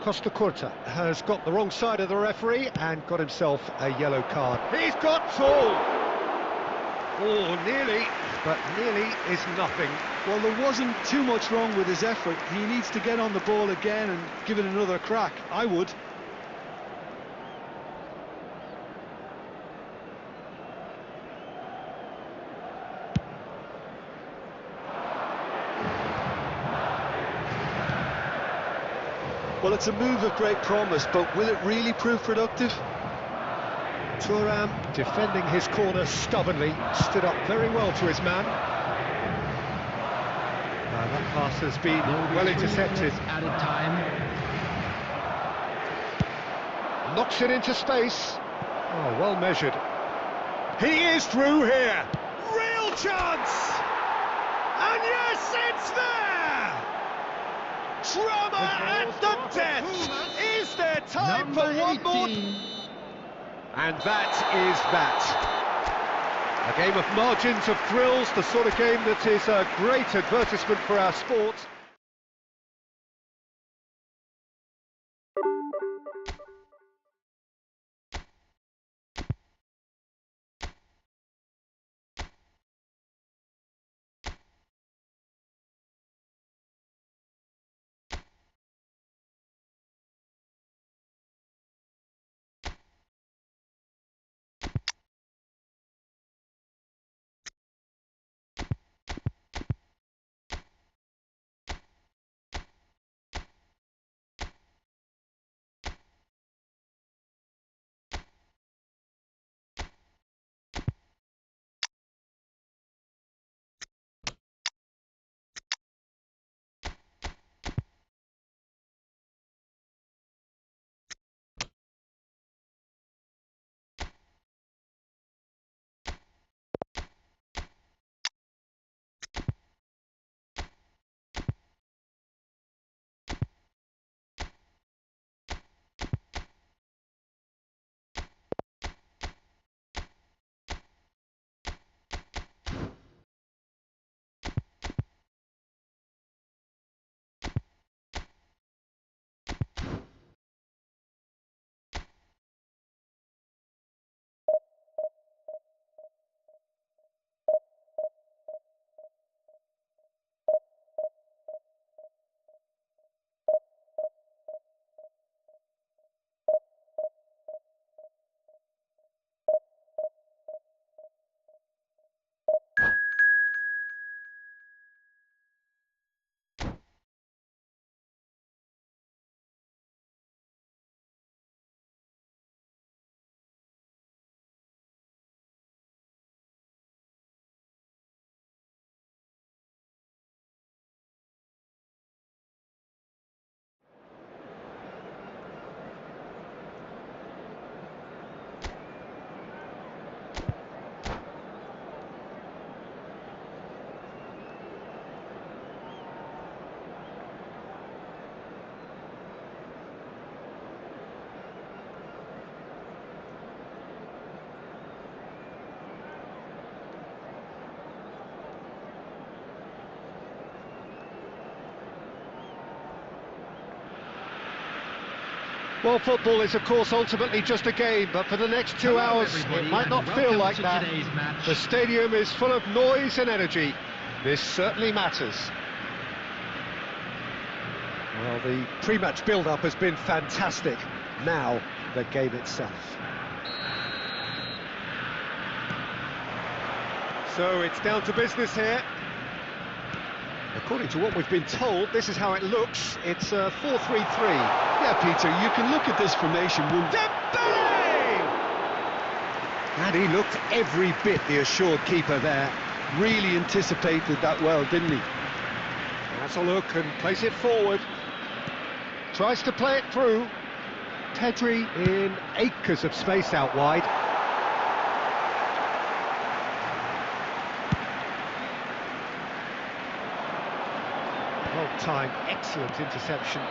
Costa Curta has got the wrong side of the referee and got himself a yellow card. He's got full! Oh, nearly, but nearly is nothing. Well, there wasn't too much wrong with his effort. He needs to get on the ball again and give it another crack. I would. Well, it's a move of great promise, but will it really prove productive? Thuram defending his corner stubbornly, stood up very well to his man. That pass has been well intercepted. Added time. Knocks it into space. Oh, well measured. He is through here. Real chance! And yes, it's there! Drama at the death! Is there time for one more? And that is that. A game of margins of thrills, the sort of game that is a great advertisement for our sport. Well, football is, of course, ultimately just a game, but for the next 2 hours, it might not feel like that. The stadium is full of noise and energy. This certainly matters. Well, the pre-match build-up has been fantastic. Now, the game itself. So it's down to business here. According to what we've been told, this is how it looks. It's a 4-3-3. Yeah, Peter, you can look at this formation. Dembele! And he looked every bit the assured keeper there. Really anticipated that well, didn't he? Has a look and plays it forward. Tries to play it through. Pedri in acres of space out wide. Well timed, excellent interception.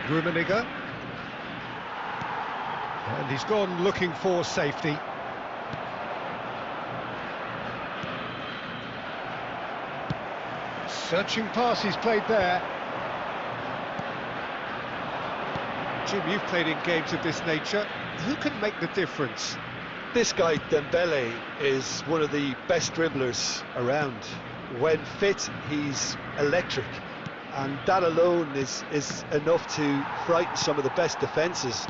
Rummenigge. And he's gone looking for safety. Searching pass he's played there. Jim, you've played in games of this nature. Who can make the difference? This guy, Dembele, is one of the best dribblers around. When fit, he's electric. And that alone is enough to frighten some of the best defences.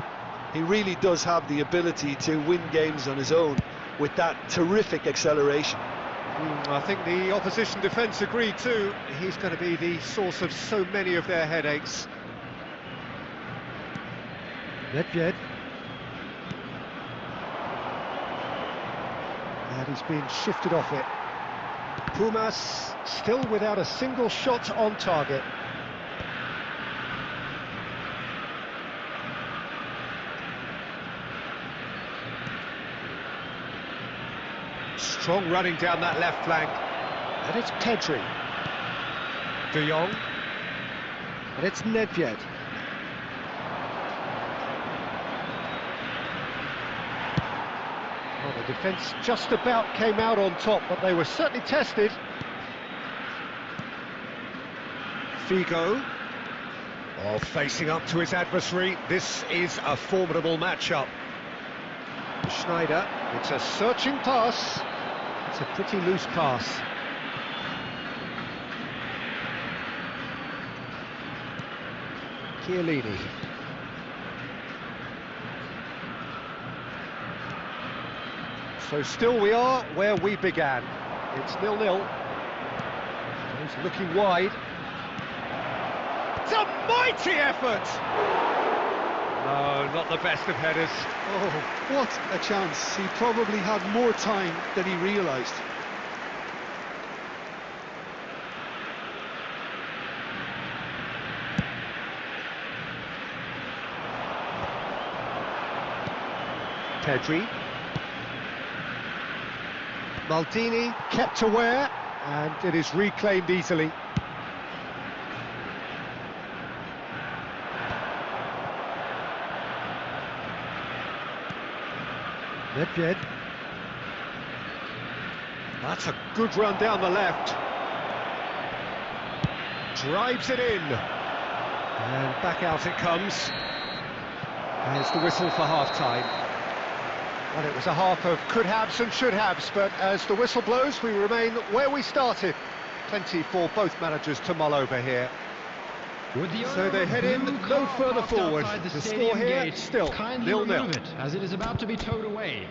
He really does have the ability to win games on his own with that terrific acceleration. I think the opposition defence agree too. He's going to be the source of so many of their headaches. Nedved. And he's been shifted off it. Pumas still without a single shot on target. Strong running down that left flank. And it's Pedri. De Jong. And it's Nedved. Well, the defence just about came out on top, but they were certainly tested. Figo. Oh, facing up to his adversary. This is a formidable matchup. Schneider. It's a searching pass. It's a pretty loose pass. Chiellini. So still we are where we began. It's 0-0. He's looking wide. It's a mighty effort! No, not the best of headers. Oh, what a chance. He probably had more time than he realised. Pedri. Maldini kept aware, and it is reclaimed easily. Nedved. That's a good run down the left. Drives it in. And back out it comes. There's the whistle for half-time. Well, it was a half of could-haves and should-haves, but as the whistle blows, we remain where we started. Plenty for both managers to mull over here. So they head in no further forward. The score here still 0-0. As it is about to be towed away.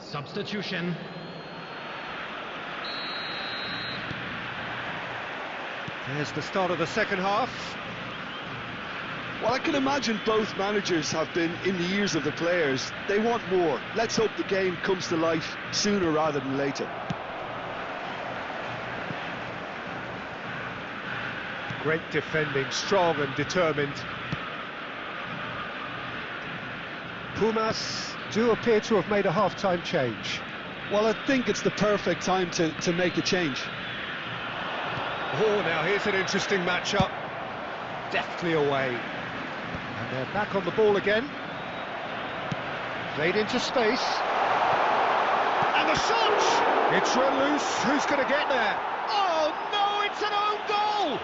Substitution. There's the start of the second half. Well, I can imagine both managers have been in the ears of the players. They want more. Let's hope the game comes to life sooner rather than later. Great defending, strong and determined. Pumas do appear to have made a half-time change. Well, I think it's the perfect time to make a change. Oh, now here's an interesting matchup. Deftly away. And they're back on the ball again. Played into space. And the shot! It's run loose. Who's going to get there? Oh, no, it's an own goal!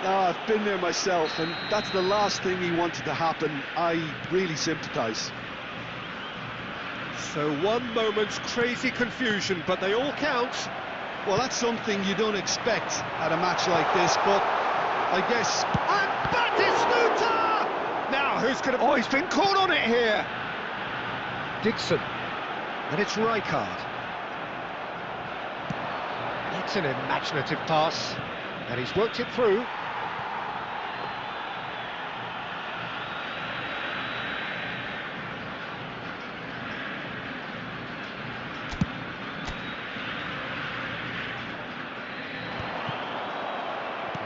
No, I've been there myself, and that's the last thing he wanted to happen. I really sympathise. So one moment's crazy confusion, but they all count. Well, that's something you don't expect at a match like this, but I guess... And Batistuta! Now, who's going to... Oh, he's been caught on it here. Dixon. And it's Rijkaard. That's an imaginative pass. And he's worked it through.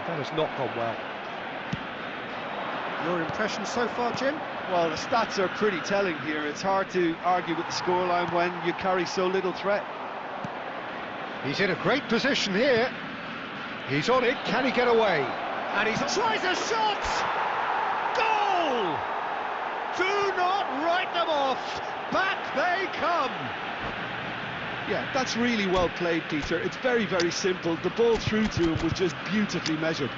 That has not gone well. Your impression so far, Jim? Well, the stats are pretty telling here. It's hard to argue with the scoreline when you carry so little threat. He's in a great position here. He's on it. Can he get away? And he tries a shot! Goal! Do not write them off. Back they come. Yeah, that's really well played, Peter. It's very, very simple. The ball through to him was just beautifully measured.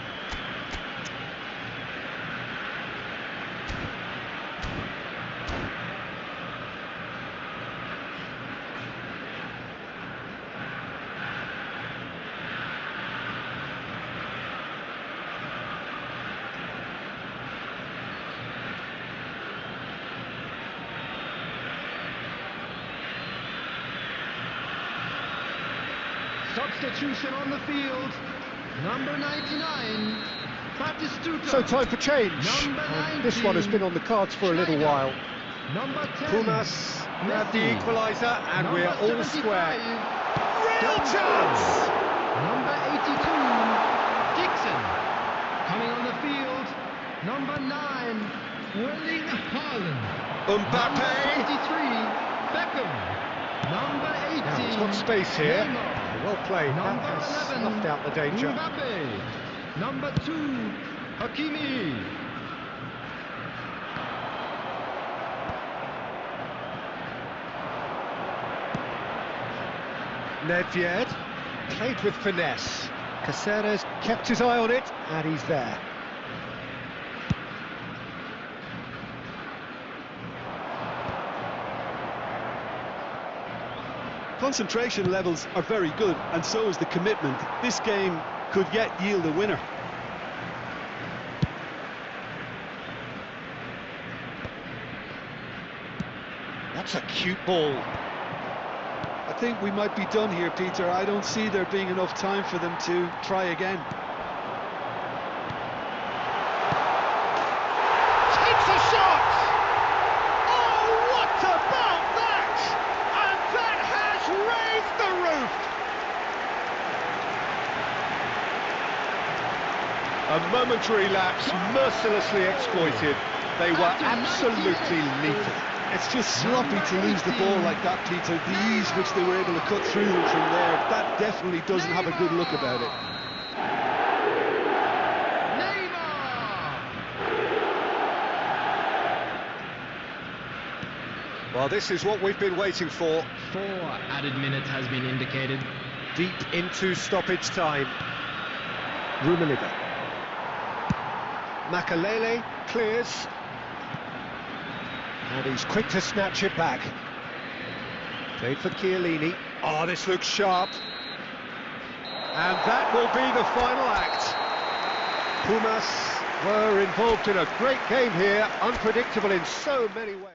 Substitution on the field. Number 99, Batistuta. So time for change. Number 19, This one has been on the cards for a little while. Number 10, Pumas grab the equaliser and we're all 75, square. Real chance! Number 82, Dixon. Coming on the field, number 9, Erling Haaland. Mbappe! Number 23, Beckham. Number 18, Now, he's got space here. Neymar. Well played. That Number has 11, snuffed out the danger. Mbappe. Number 2, Hakimi. Nedved played with finesse. Caceres kept his eye on it, and he's there. Concentration levels are very good, and so is the commitment. This game could yet yield a winner. That's a cute ball. I think we might be done here, Peter. I don't see there being enough time for them to try again. Takes a shot! Oh, what about that? And that has raised the roof! A momentary lapse, mercilessly exploited. They were absolutely lethal. It's just sloppy to lose the ball like that, Peter. The ease which they were able to cut through them from there, that definitely doesn't have a good look about it. Well, this is what we've been waiting for. 4 added minutes has been indicated. Deep into stoppage time. Rummenigge. Makalele clears. And he's quick to snatch it back. Played for Chiellini. Oh, this looks sharp. And that will be the final act. Pumas were involved in a great game here, unpredictable in so many ways.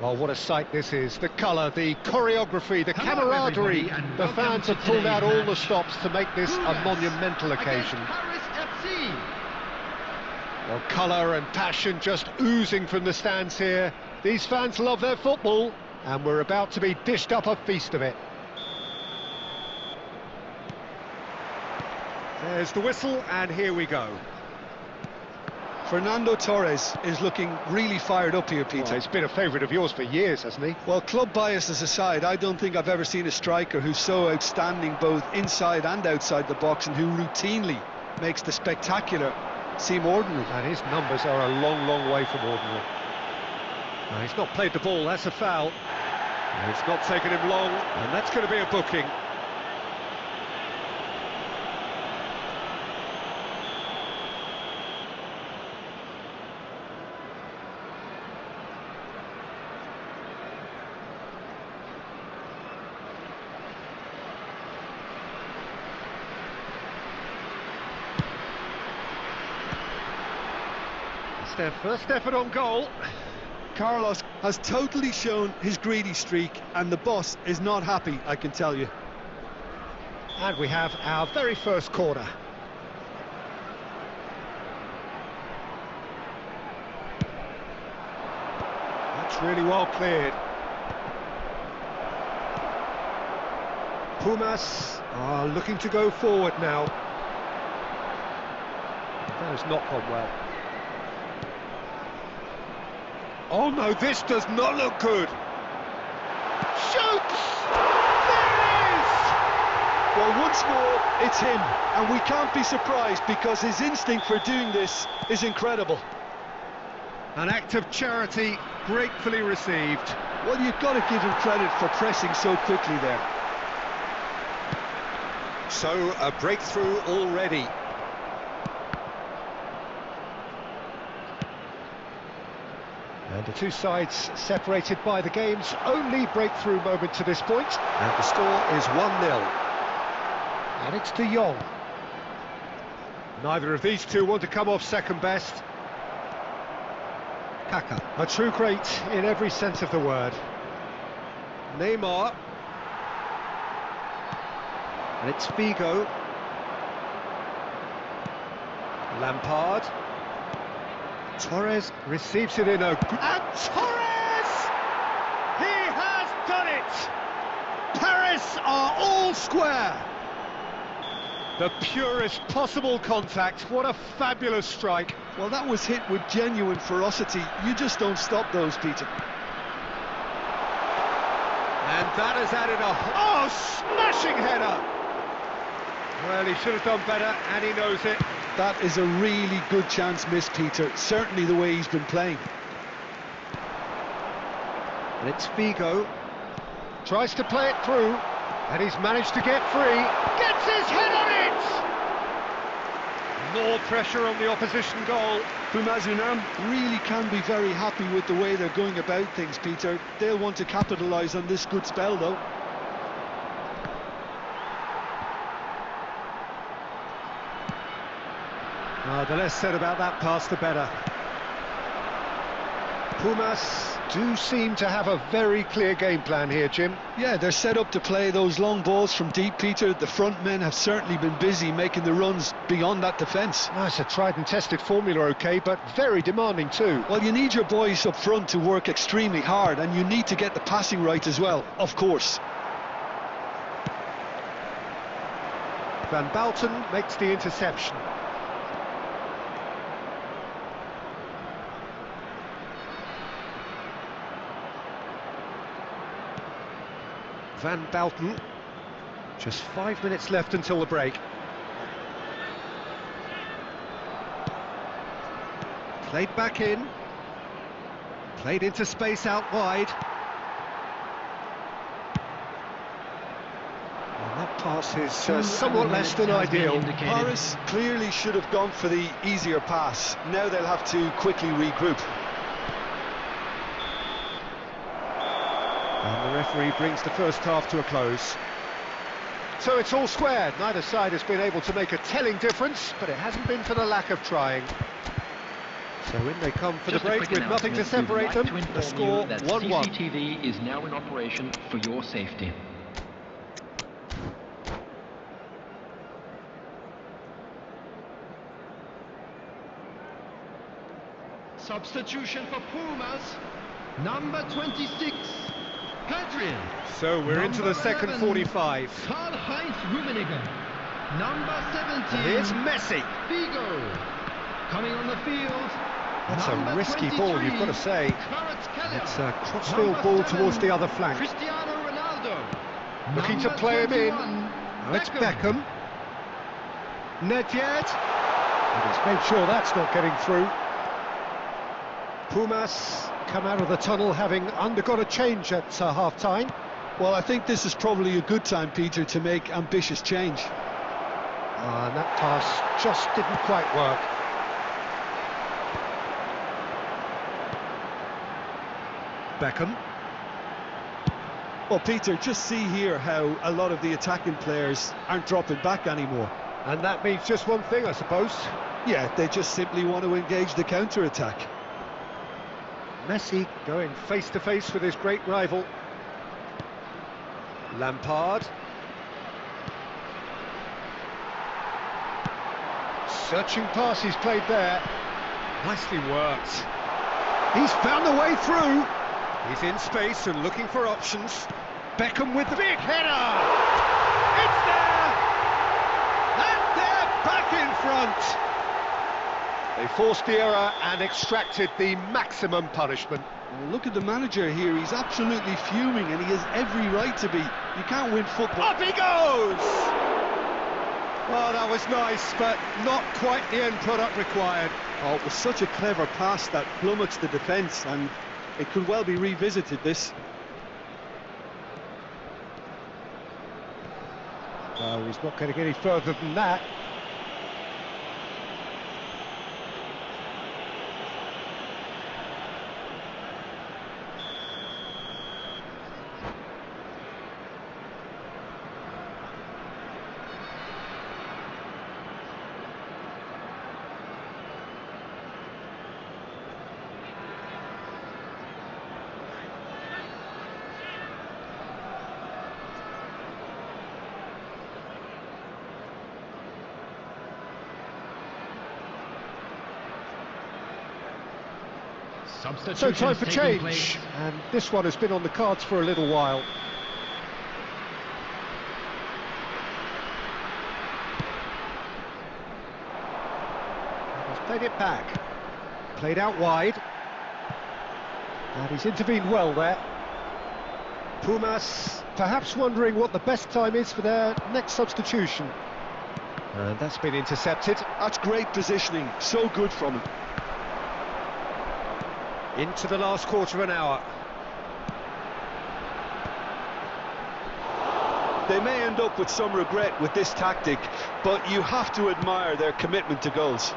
Well, what a sight this is. The colour, the choreography, the Hello, camaraderie. everybody, and The welcome fans to have pulled out today's all the match. stops to make this a Pumas monumental occasion. against Paris FC. Well, colour and passion just oozing from the stands here. These fans love their football, and we're about to be dished up a feast of it. There's the whistle, and here we go. Fernando Torres is looking really fired up here, Peter. Well, he's been a favourite of yours for years, hasn't he? Well, club biases aside, I don't think I've ever seen a striker who's so outstanding both inside and outside the box, and who routinely makes the spectacular seem ordinary. And his numbers are a long, long way from ordinary. Now, he's not played the ball, that's a foul. And it's not taken him long, and that's going to be a booking. It's their first effort on goal. Carlos has totally shown his greedy streak, and the boss is not happy, I can tell you. And we have our very first corner. That's really well cleared. Pumas are looking to go forward now. That has not gone well. Oh no, this does not look good. Shoots! There it is! Well, once more, it's him, and we can't be surprised because his instinct for doing this is incredible. An act of charity gratefully received. Well, you've got to give him credit for pressing so quickly there. So, a breakthrough already. And the two sides separated by the game's only breakthrough moment to this point. And the score is 1-0. And it's De Jong. Neither of these two want to come off second best. Kaka, a true great in every sense of the word. Neymar. And it's Figo. Lampard. Torres receives it in a... And Torres! He has done it! Paris are all square! The purest possible contact. What a fabulous strike. Well, that was hit with genuine ferocity. You just don't stop those, Peter. And that has added a... Oh, smashing header! Well, he should have done better, and he knows it. That is a really good chance missed, Peter. Certainly the way he's been playing. And it's Figo. Tries to play it through, and he's managed to get free. Gets his head on it! More pressure on the opposition goal. Pumas really can be very happy with the way they're going about things, Peter. They'll want to capitalise on this good spell, though. The less said about that pass, the better. Pumas do seem to have a very clear game plan here, Jim. Yeah, they're set up to play those long balls from deep, Peter. The front men have certainly been busy making the runs beyond that defence. It's a tried and tested formula, OK, but very demanding too. Well, you need your boys up front to work extremely hard, and you need to get the passing right as well, of course. Van Balten makes the interception. Van Balten, just 5 minutes left until the break. Played back in, played into space out wide. And that pass is somewhat less than ideal. Paris clearly should have gone for the easier pass. Now they'll have to quickly regroup. And the referee brings the first half to a close. So it's all square. Neither side has been able to make a telling difference, but it hasn't been for the lack of trying. So in they come for Just the a break quick with nothing to announcement. separate We'd them. like to The inform score you that 1-1. CCTV is now in operation for your safety. Substitution for Pumas. Number 26, Hadrian. So we're into the Number second 11, 45. Karl-Heinz Rummenigge. Number 17, Here's Messi. Figo. Coming on the field. That's number a risky ball, you've got to 23, say. Kvaratskhelia. It's a crossfield Number ball 7, towards the other flank. Cristiano Ronaldo. Looking to Number play him in. 21, Now it's Beckham. Nedved. And he's made sure that's not getting through. Pumas come out of the tunnel having undergone a change at half-time. Well, I think this is probably a good time, Peter, to make ambitious change. And that pass just didn't quite work. Beckham. Well, Peter, just see here how a lot of the attacking players aren't dropping back anymore. And that means just one thing, I suppose. Yeah, they just simply want to engage the counter-attack. Messi going face-to-face with his great rival. Lampard. Searching pass he's played there. Nicely worked. He's found a way through. He's in space and looking for options. Beckham with the big header. It's there. And they're back in front. They forced the error and extracted the maximum punishment. Well, look at the manager here. He's absolutely fuming and he has every right to be. You can't win football. Up he goes! Well, that was nice, but not quite the end product required. Oh, it was such a clever pass that plummets the defence, and it could well be revisited, this. Well, he's not going to get any further than that. So time for change, and this one has been on the cards for a little while. He's played it back, played out wide, and he's intervened well there. Pumas perhaps wondering what the best time is for their next substitution. And that's been intercepted. That's great positioning, so good from him. Into the last quarter of an hour. They may end up with some regret with this tactic, but you have to admire their commitment to goals.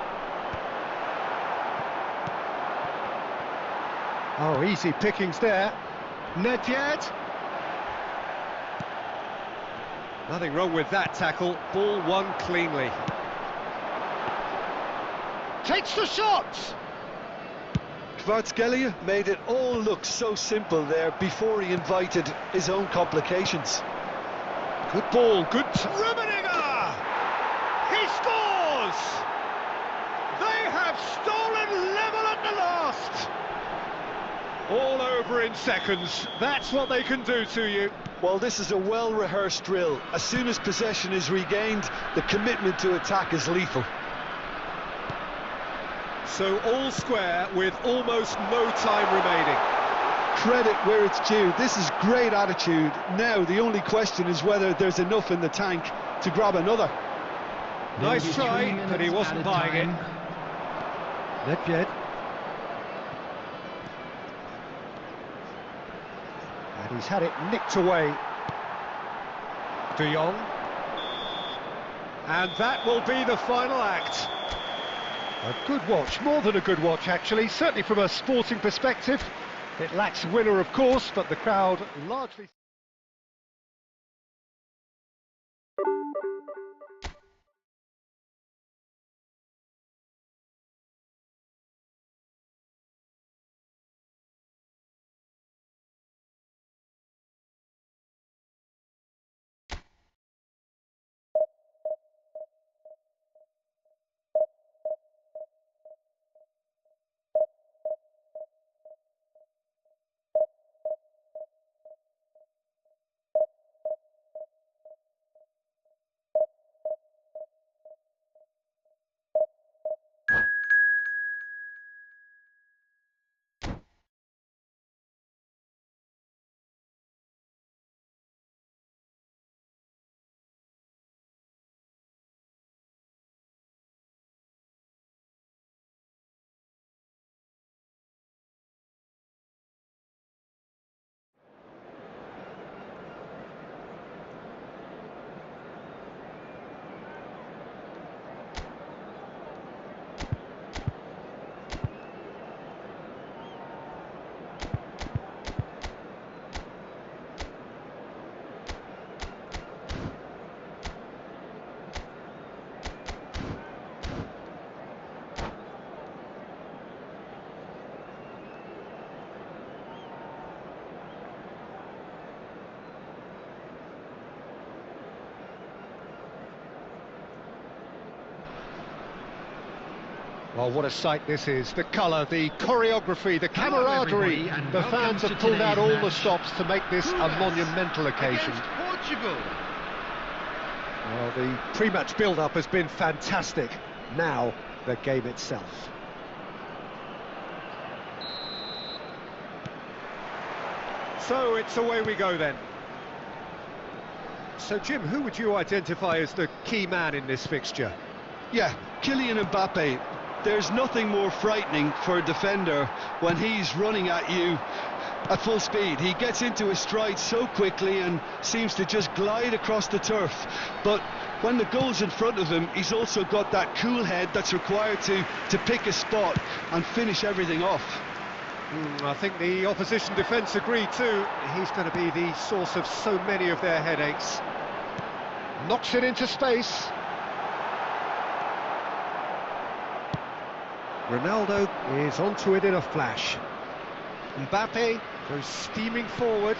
Oh, easy pickings there. Nedved. Nothing wrong with that tackle. Ball won cleanly. Takes the shot! Kvaratskhelia made it all look so simple there before he invited his own complications. Good ball, good... Rummenigge! He scores! They have stolen level at the last! All over in seconds. That's what they can do to you. Well, this is a well-rehearsed drill. As soon as possession is regained, the commitment to attack is lethal. So all square with almost no time remaining. Credit where it's due. This is great attitude. Now the only question is whether there's enough in the tank to grab another. Nice try, but he wasn't buying it. Nedved. And he's had it nicked away. De Jong. And that will be the final act. A good watch, more than a good watch actually, certainly from a sporting perspective. It lacks winner of course, but the crowd largely... Well, what a sight this is. The colour, the choreography, the camaraderie. everybody, and The welcome fans to have pulled out all today's the match. stops to make this a monumental occasion. Against Portugal. Well, the pre-match build-up has been fantastic. Now, the game itself. So, it's away we go then. So, Jim, who would you identify as the key man in this fixture? Yeah, Kylian Mbappe. There's nothing more frightening for a defender when he's running at you at full speed. He gets into his stride so quickly and seems to just glide across the turf. But when the goal's in front of him, he's also got that cool head that's required to pick a spot and finish everything off. I think the opposition defence agree too. He's going to be the source of so many of their headaches. Knocks it into space. Ronaldo is onto it in a flash. Mbappe goes steaming forward.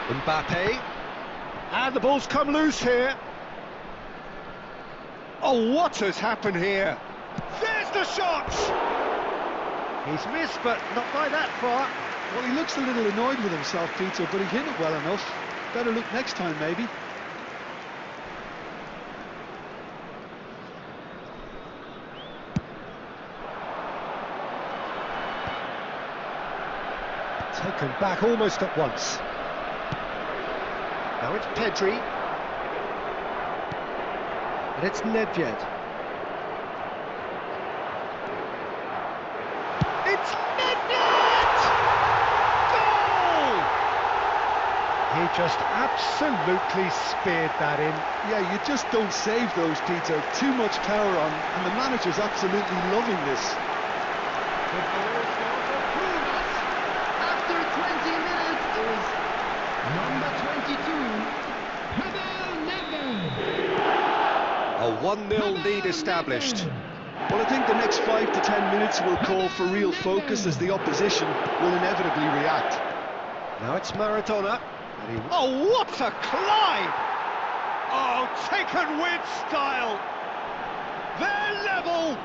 Mbappe. And the ball's come loose here. Oh, what has happened here? There's the shot! He's missed, but not by that far. Well, he looks a little annoyed with himself, Peter, but he hit it well enough. Better look next time, maybe. Taken back almost at once. Now it's Pedri. And it's Nedved. It's Nedved! Goal! He just absolutely speared that in. Yeah, you just don't save those, Peter. Too much power on, and the manager's absolutely loving this. After 20 minutes is number 22, A 1-0 lead established. Well, I think the next 5 to 10 minutes will call for real focus as the opposition will inevitably react. Now it's Maradona. Oh, what a climb! Oh, taken with style. They're level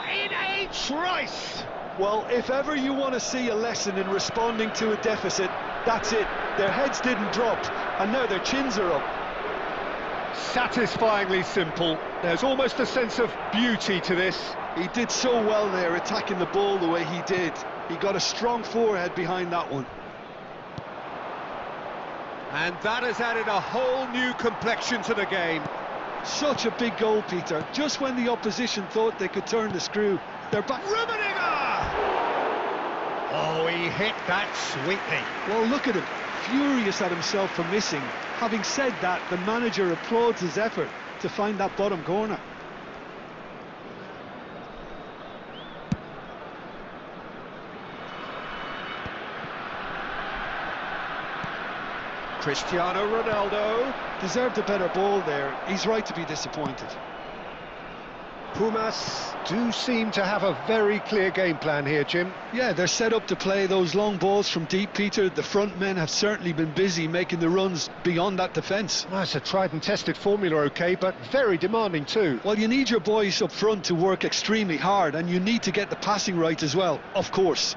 in a trice. Well, if ever you want to see a lesson in responding to a deficit, that's it. Their heads didn't drop, and now their chins are up. Satisfyingly simple. There's almost a sense of beauty to this. He did so well there, attacking the ball the way he did. He got a strong forehead behind that one. And that has added a whole new complexion to the game. Such a big goal, Peter. Just when the opposition thought they could turn the screw, they're back. Rummenigge! Oh, he hit that sweetly. Well, look at him, furious at himself for missing. Having said that, the manager applauds his effort to find that bottom corner. Cristiano Ronaldo. Deserved a better ball there. He's right to be disappointed. Pumas do seem to have a very clear game plan here, Jim. Yeah, they're set up to play those long balls from deep, Peter. The front men have certainly been busy making the runs beyond that defence. Well, it's a tried and tested formula, okay, but very demanding too. Well, you need your boys up front to work extremely hard, and you need to get the passing right as well, of course.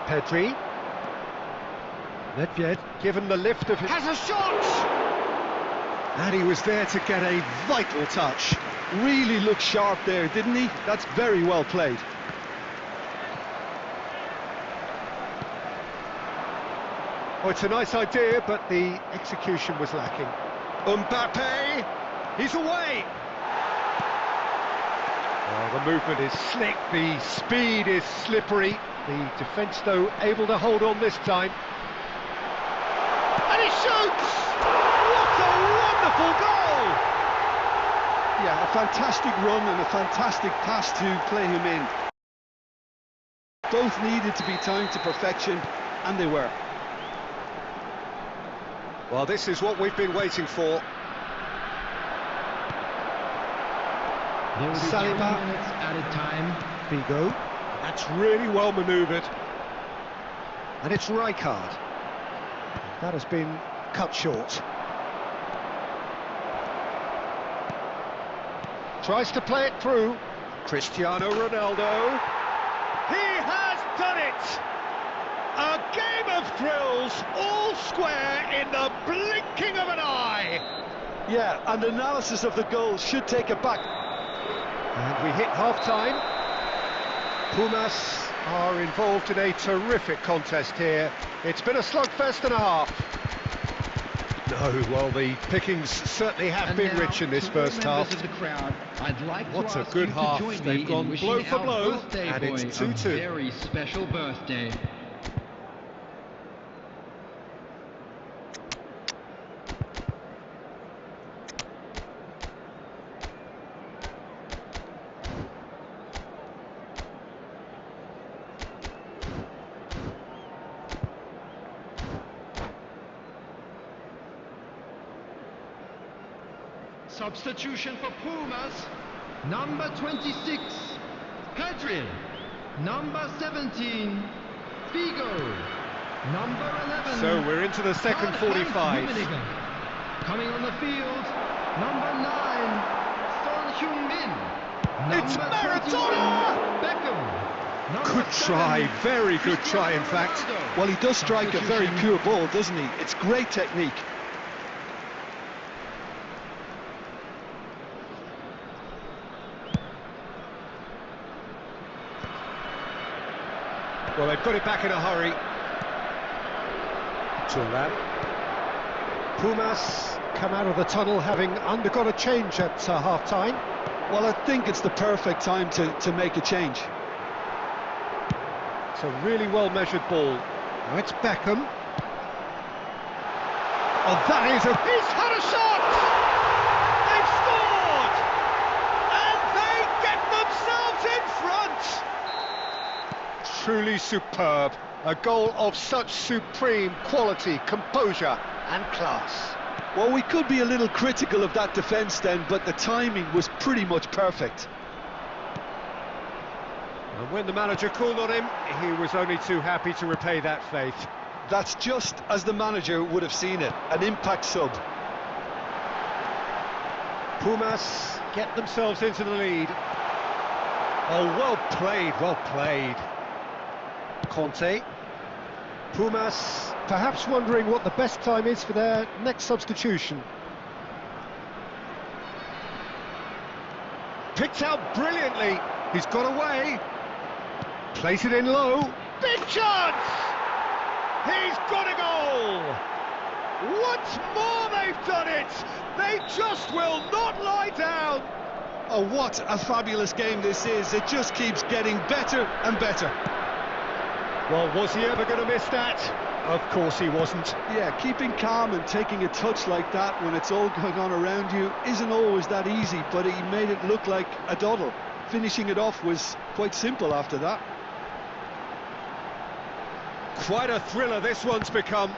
Pedri. Nedved, given the lift of his... has a shot! And he was there to get a vital touch. Really looked sharp there, didn't he? That's very well played. Oh, it's a nice idea, but the execution was lacking. Mbappe! He's away! Oh, the movement is slick, the speed is slippery. The defence, though, able to hold on this time. And he shoots! What a wonderful goal! Yeah, a fantastic run and a fantastic pass to play him in. Both needed to be timed to perfection, and they were. Well, this is what we've been waiting for. There will be 10 minutes added time. Figo. That's really well manoeuvred. And it's Rijkaard. That has been cut short. Tries to play it through. Cristiano Ronaldo. He has done it! A game of thrills, all square in the blinking of an eye. Yeah, and analysis of the goal should take it back. And we hit half-time. Pumas are involved in a terrific contest here. It's been a slugfest and a half. No, well, the pickings certainly have been rich in this first half. Of the crowd, I'd like What to a ask good you half. to join They've me gone in wishing blow for our blow, birthday and boy it's a 2-2. very special birthday. Substitution for Pumas. Number 26, Pedrin. Number 17, Figo. Number 11. So we're into the second 45. Coming on the field, number 9, Son Heung-min. It's Number Maradona! 21, Beckham. Number Good try, 7, very good try in fact. Ronaldo. Well, he does strike a very pure ball, doesn't he? It's great technique. Well, they've got it back in a hurry. Turan. Pumas come out of the tunnel having undergone a change at half-time. Well, I think it's the perfect time to make a change. It's a really well-measured ball. Now it's Beckham. Oh, that is a... He's had a shot! They've scored! And they get themselves in front! Truly superb. A goal of such supreme quality, composure and class. Well, we could be a little critical of that defence then, but the timing was pretty much perfect. And when the manager called on him, he was only too happy to repay that faith. That's just as the manager would have seen it, an impact sub. Pumas get themselves into the lead. Oh, well played, well played. Conte. Pumas perhaps wondering what the best time is for their next substitution. Picked out brilliantly. He's got away. Plays it in low. Big chance! He's got a goal! Once more they've done it! They just will not lie down! Oh, what a fabulous game this is. It just keeps getting better and better. Well, was he ever going to miss that? Of course he wasn't. Yeah, keeping calm and taking a touch like that when it's all going on around you isn't always that easy, but he made it look like a doddle. Finishing it off was quite simple after that. Quite a thriller this one's become.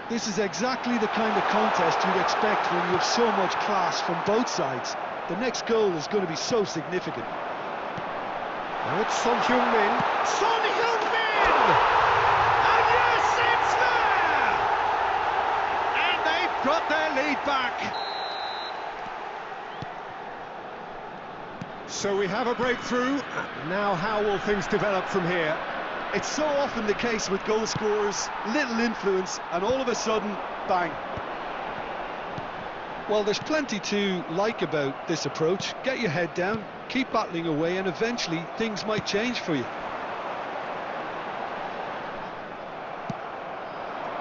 This is exactly the kind of contest you'd expect when you have so much class from both sides. The next goal is going to be so significant. Now it's Son Heung-min. Son Heung-min! And yes, it's there! And they've got their lead back. So we have a breakthrough. Now how will things develop from here? It's so often the case with goal scorers, little influence, and all of a sudden, bang. Well, there's plenty to like about this approach. Get your head down, keep battling away, and eventually things might change for you.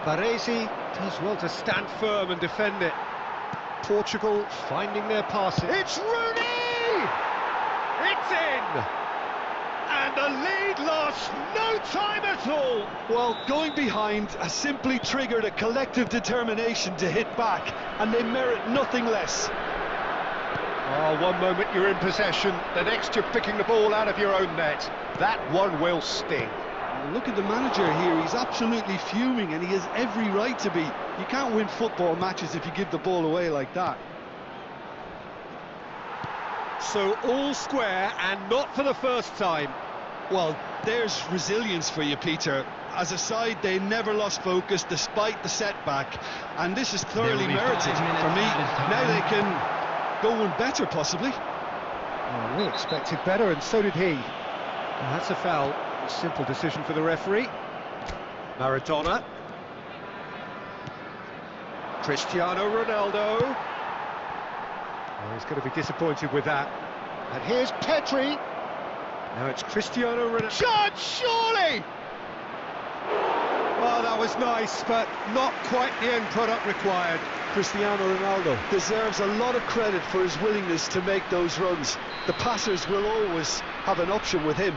Baresi does well to stand firm and defend it. Portugal finding their passing. It's Rooney! It's in! And the lead lost no time at all. Well, going behind has simply triggered a collective determination to hit back, and they merit nothing less. Oh, one moment you're in possession, the next you're picking the ball out of your own net. That one will sting. Look at the manager here, he's absolutely fuming, and he has every right to be. You can't win football matches if you give the ball away like that. So all square, and not for the first time. Well, there's resilience for you, Peter. As a side, they never lost focus despite the setback, and this is thoroughly merited for me. Now they can go one better, possibly. Well, we expected better, and so did he. And that's a foul. A simple decision for the referee. Maradona. Cristiano Ronaldo. Oh, he's going to be disappointed with that. And here's Pedri. Now it's Cristiano Ronaldo. Shot, surely! Oh, that was nice, but not quite the end product required. Cristiano Ronaldo deserves a lot of credit for his willingness to make those runs. The passers will always have an option with him.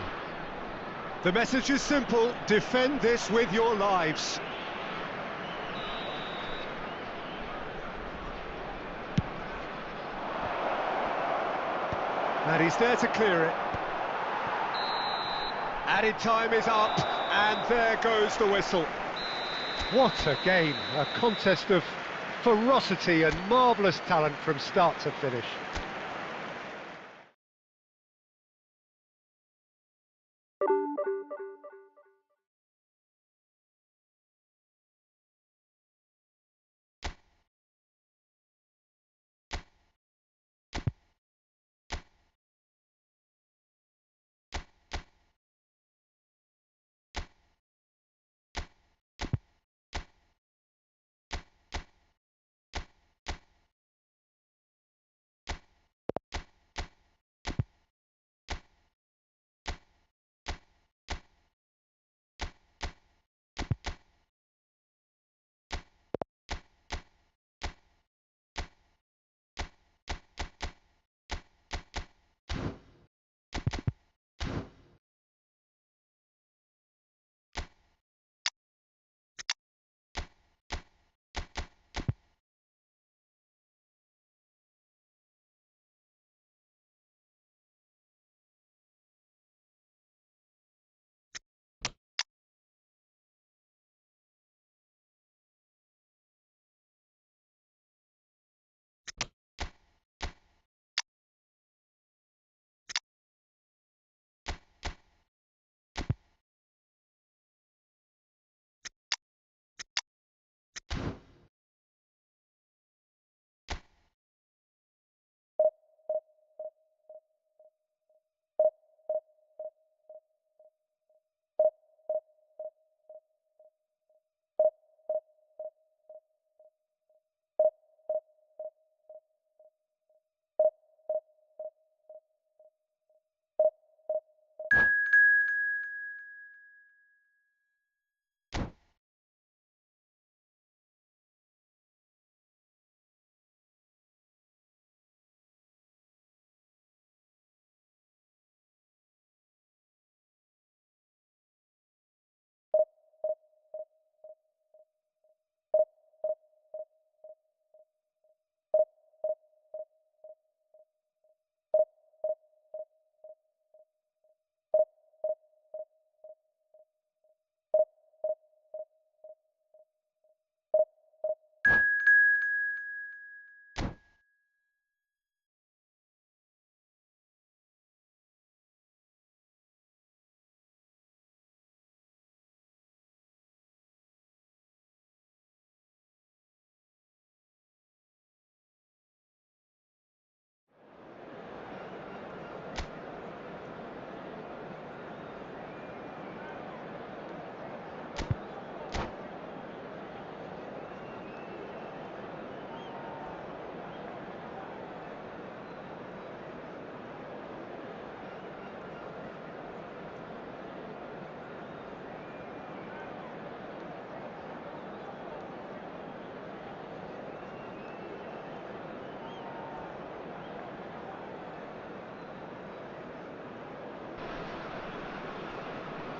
The message is simple: defend this with your lives. And he's there to clear it. Added time is up, and there goes the whistle. What a game, a contest of ferocity and marvellous talent from start to finish.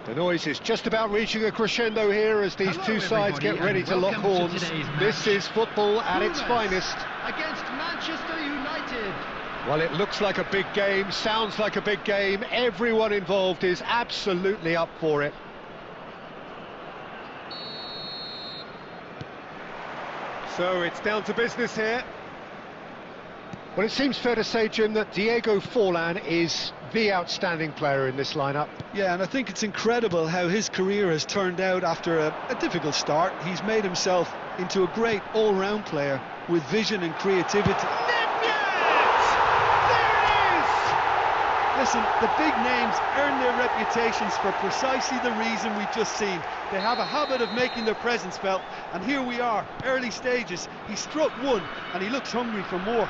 The noise is just about reaching a crescendo here as these two sides get ready to lock horns. This is football at its finest. Against Manchester United. Well, it looks like a big game, sounds like a big game. Everyone involved is absolutely up for it. So it's down to business here. Well, it seems fair to say, Jim, that Diego Forlan is the outstanding player in this lineup. Yeah, and I think it's incredible how his career has turned out after a difficult start. He's made himself into a great all-round player with vision and creativity. There it is! Listen, the big names earn their reputations for precisely the reason we've just seen. They have a habit of making their presence felt, and here we are, early stages. He struck one, and he looks hungry for more.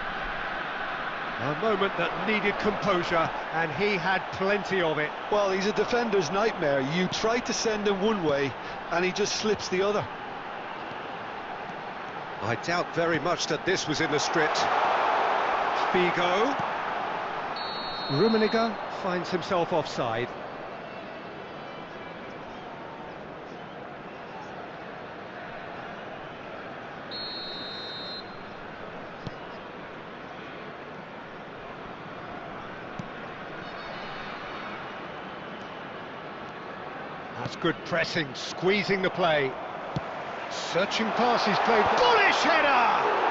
A moment that needed composure, and he had plenty of it. Well, he's a defender's nightmare. You try to send him one way, and he just slips the other. I doubt very much that this was in the script. Figo. Rummenigge finds himself offside. That's good pressing, squeezing the play. Searching pass, he's played. Bullish header!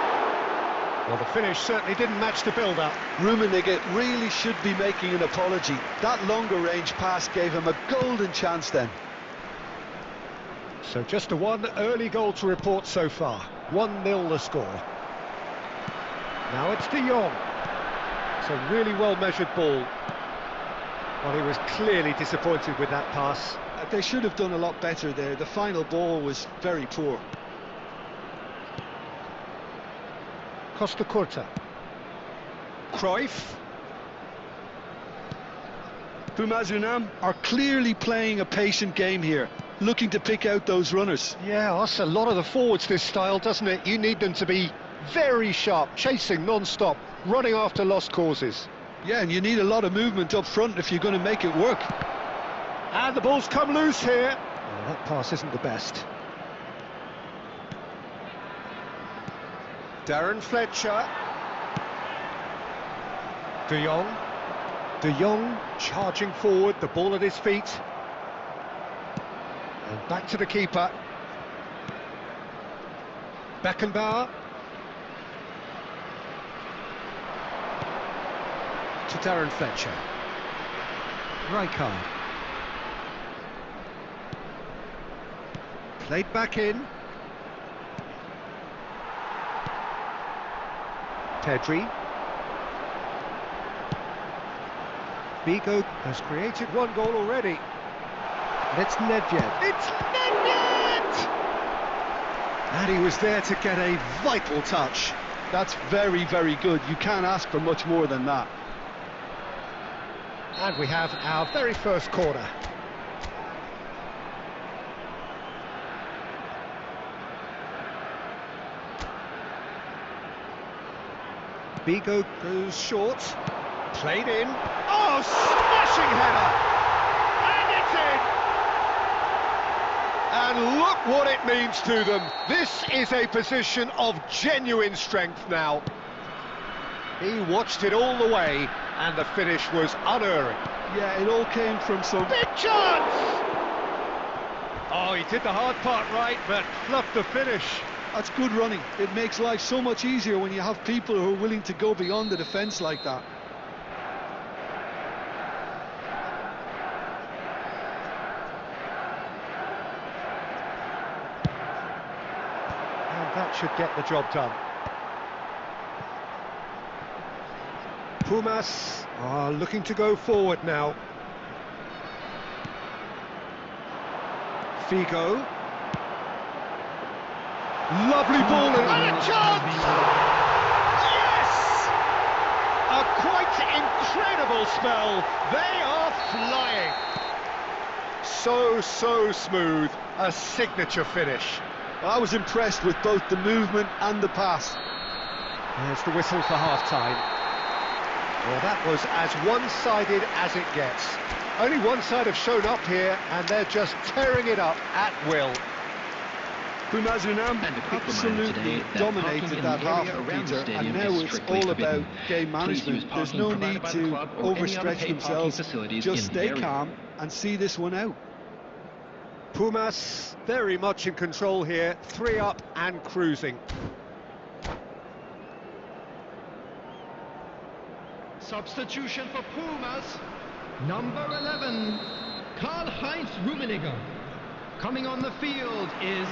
Well, the finish certainly didn't match the build-up. Rummenigge really should be making an apology. That longer range pass gave him a golden chance then. So just a one early goal to report so far. 1-0 the score. Now it's De Jong. It's a really well-measured ball. Well, he was clearly disappointed with that pass. They should have done a lot better there. The final ball was very poor. Costa Curta. Cruyff. Pumas Unam are clearly playing a patient game here, looking to pick out those runners. Yeah, that's a lot of the forwards, this style, doesn't it? You need them to be very sharp, chasing non-stop, running after lost causes. Yeah, and you need a lot of movement up front if you're going to make it work. And the ball's come loose here. Well, that pass isn't the best. Darren Fletcher. De Jong. De Jong charging forward, the ball at his feet. And back to the keeper. Beckenbauer. To Darren Fletcher. Rijkaard. Played back in. Pedri. Figo has created one goal already. And it's Nedved. It's Nedved! And he was there to get a vital touch. That's very, very good. You can't ask for much more than that. And we have our very first corner. Figo goes short, played in, oh, smashing header, and it's in! And look what it means to them. This is a position of genuine strength now. He watched it all the way, and the finish was unerring. Yeah, it all came from some... Big chance! Oh, he did the hard part right, but fluffed the finish. That's good running. It makes life so much easier when you have people who are willing to go beyond the defence like that. And that should get the job done. Pumas are looking to go forward now. Figo. Lovely ball and a chance! Yes! A quite incredible spell. They are flying. So smooth. A signature finish. I was impressed with both the movement and the pass. There's the whistle for half-time. Well, that was as one-sided as it gets. Only one side have shown up here, and they're just tearing it up at will. Pumas Unam absolutely dominated that half, Peter, and now it's all about game management. There's no need to overstretch themselves, just stay calm and see this one out. Pumas very much in control here, 3 up and cruising. Substitution for Pumas, number 11, Karl-Heinz Rummenigge. Coming on the field is...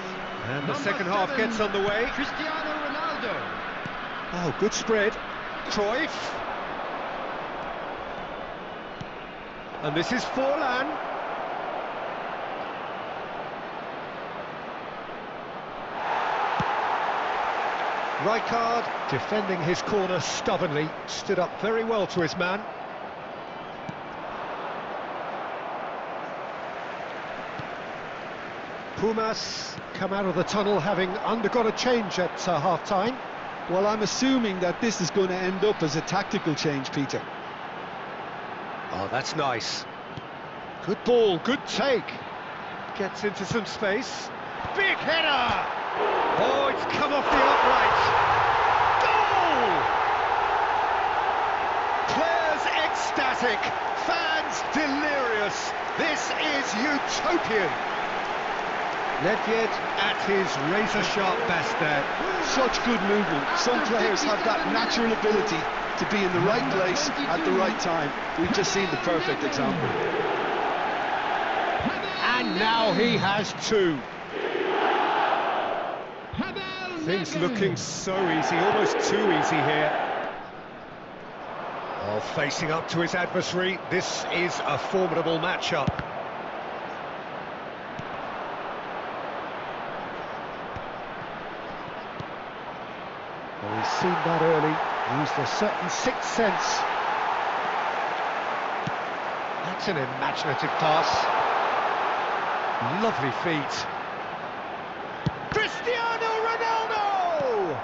And the second half gets underway. Cristiano Ronaldo. Oh, good spread. Cruyff. And this is Forlan. Rijkaard, defending his corner stubbornly, stood up very well to his man. Pumas come out of the tunnel having undergone a change at half-time. Well, I'm assuming that this is going to end up as a tactical change, Peter. Oh, that's nice. Good ball, good take. Gets into some space. Big header! Oh, it's come off the upright. Goal! Players ecstatic, fans delirious. This is utopian. Ledvied at his razor-sharp best there. Such good movement. Some players have that natural ability to be in the right place at the right time. We've just seen the perfect example. And now he has two. Things looking so easy, almost too easy here. Oh, facing up to his adversary, this is a formidable matchup. Well, he's seen that early, used a certain sixth sense. That's an imaginative pass. Lovely feet. Cristiano Ronaldo!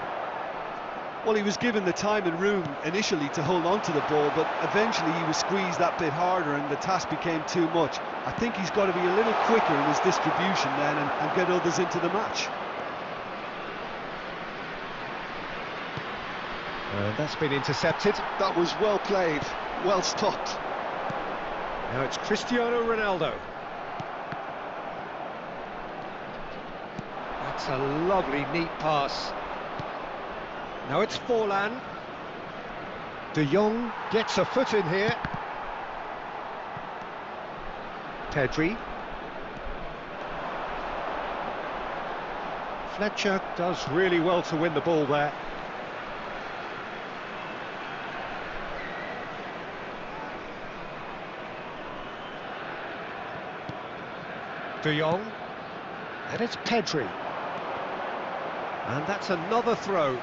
Well, he was given the time and room initially to hold on to the ball, but eventually he was squeezed that bit harder and the task became too much. I think he's got to be a little quicker in his distribution then and get others into the match. That's been intercepted. That was well played, well stopped. Now it's Cristiano Ronaldo. That's a lovely, neat pass. Now it's Forlan. De Jong gets a foot in here. Pedri. Fletcher does really well to win the ball there. De Jong. And it's Pedri. And that's another throw.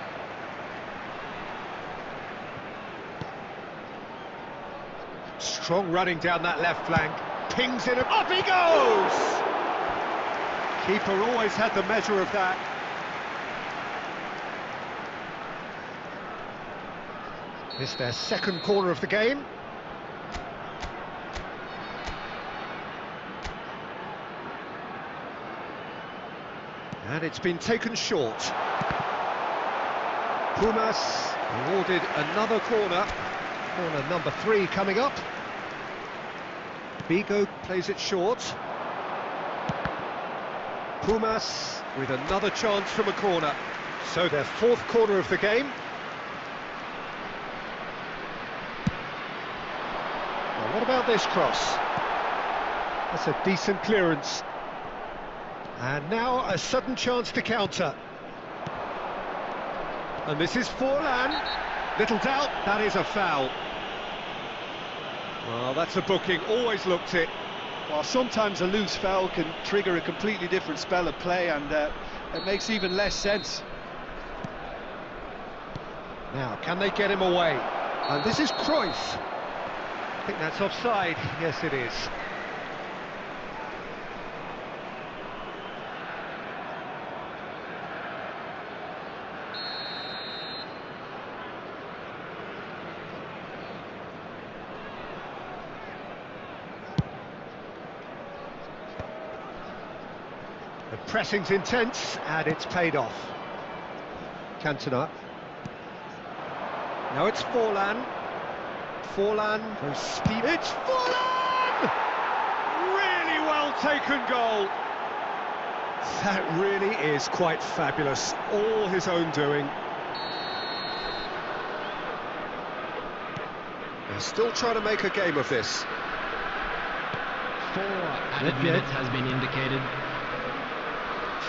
Strong running down that left flank. Pings it, up he goes! Keeper always had the measure of that. It's their second corner of the game. And it's been taken short. Pumas awarded another corner. Corner number 3 coming up. Vigo plays it short. Pumas with another chance from a corner. So their 4th corner of the game. Well, what about this cross? That's a decent clearance. And now a sudden chance to counter. And this is Forlan. Little doubt, that is a foul. Well, that's a booking, always looked it. Well, sometimes a loose foul can trigger a completely different spell of play, and it makes even less sense. Now, can they get him away? And this is Cruyff. I think that's offside. Yes, it is. The pressing's intense, and it's paid off. Cantona. Now it's Forlan. Forlan goes steep. It's Forlan! Really well taken goal. That really is quite fabulous. All his own doing. They're still trying to make a game of this. 4 added minutes has been indicated.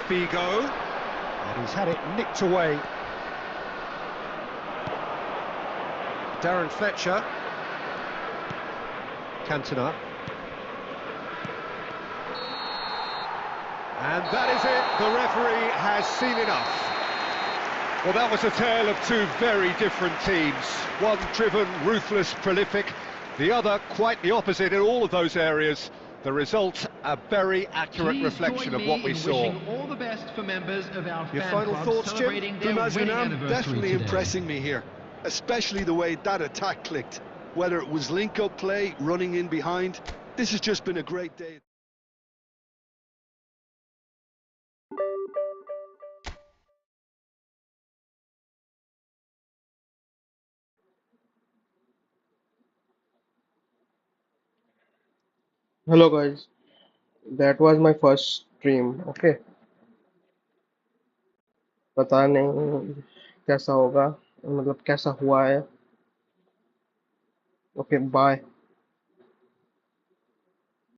Vigo, and he's had it nicked away. Darren Fletcher. Cantona. And that is it, the referee has seen enough. Well, that was a tale of two very different teams. One driven, ruthless, prolific, the other quite the opposite in all of those areas. The result, a very accurate Please reflection join of what me we in saw. wishing all the best for members of our Your fan final club thoughts, Jim? celebrating their wedding anniversary Definitely today. impressing me here, especially the way that attack clicked. Whether it was link-up play, running in behind, this has just been a great day. Hello guys, that was my first stream. Okay, पता नहीं कैसा होगा, मतलब कैसा हुआ है. Okay, bye.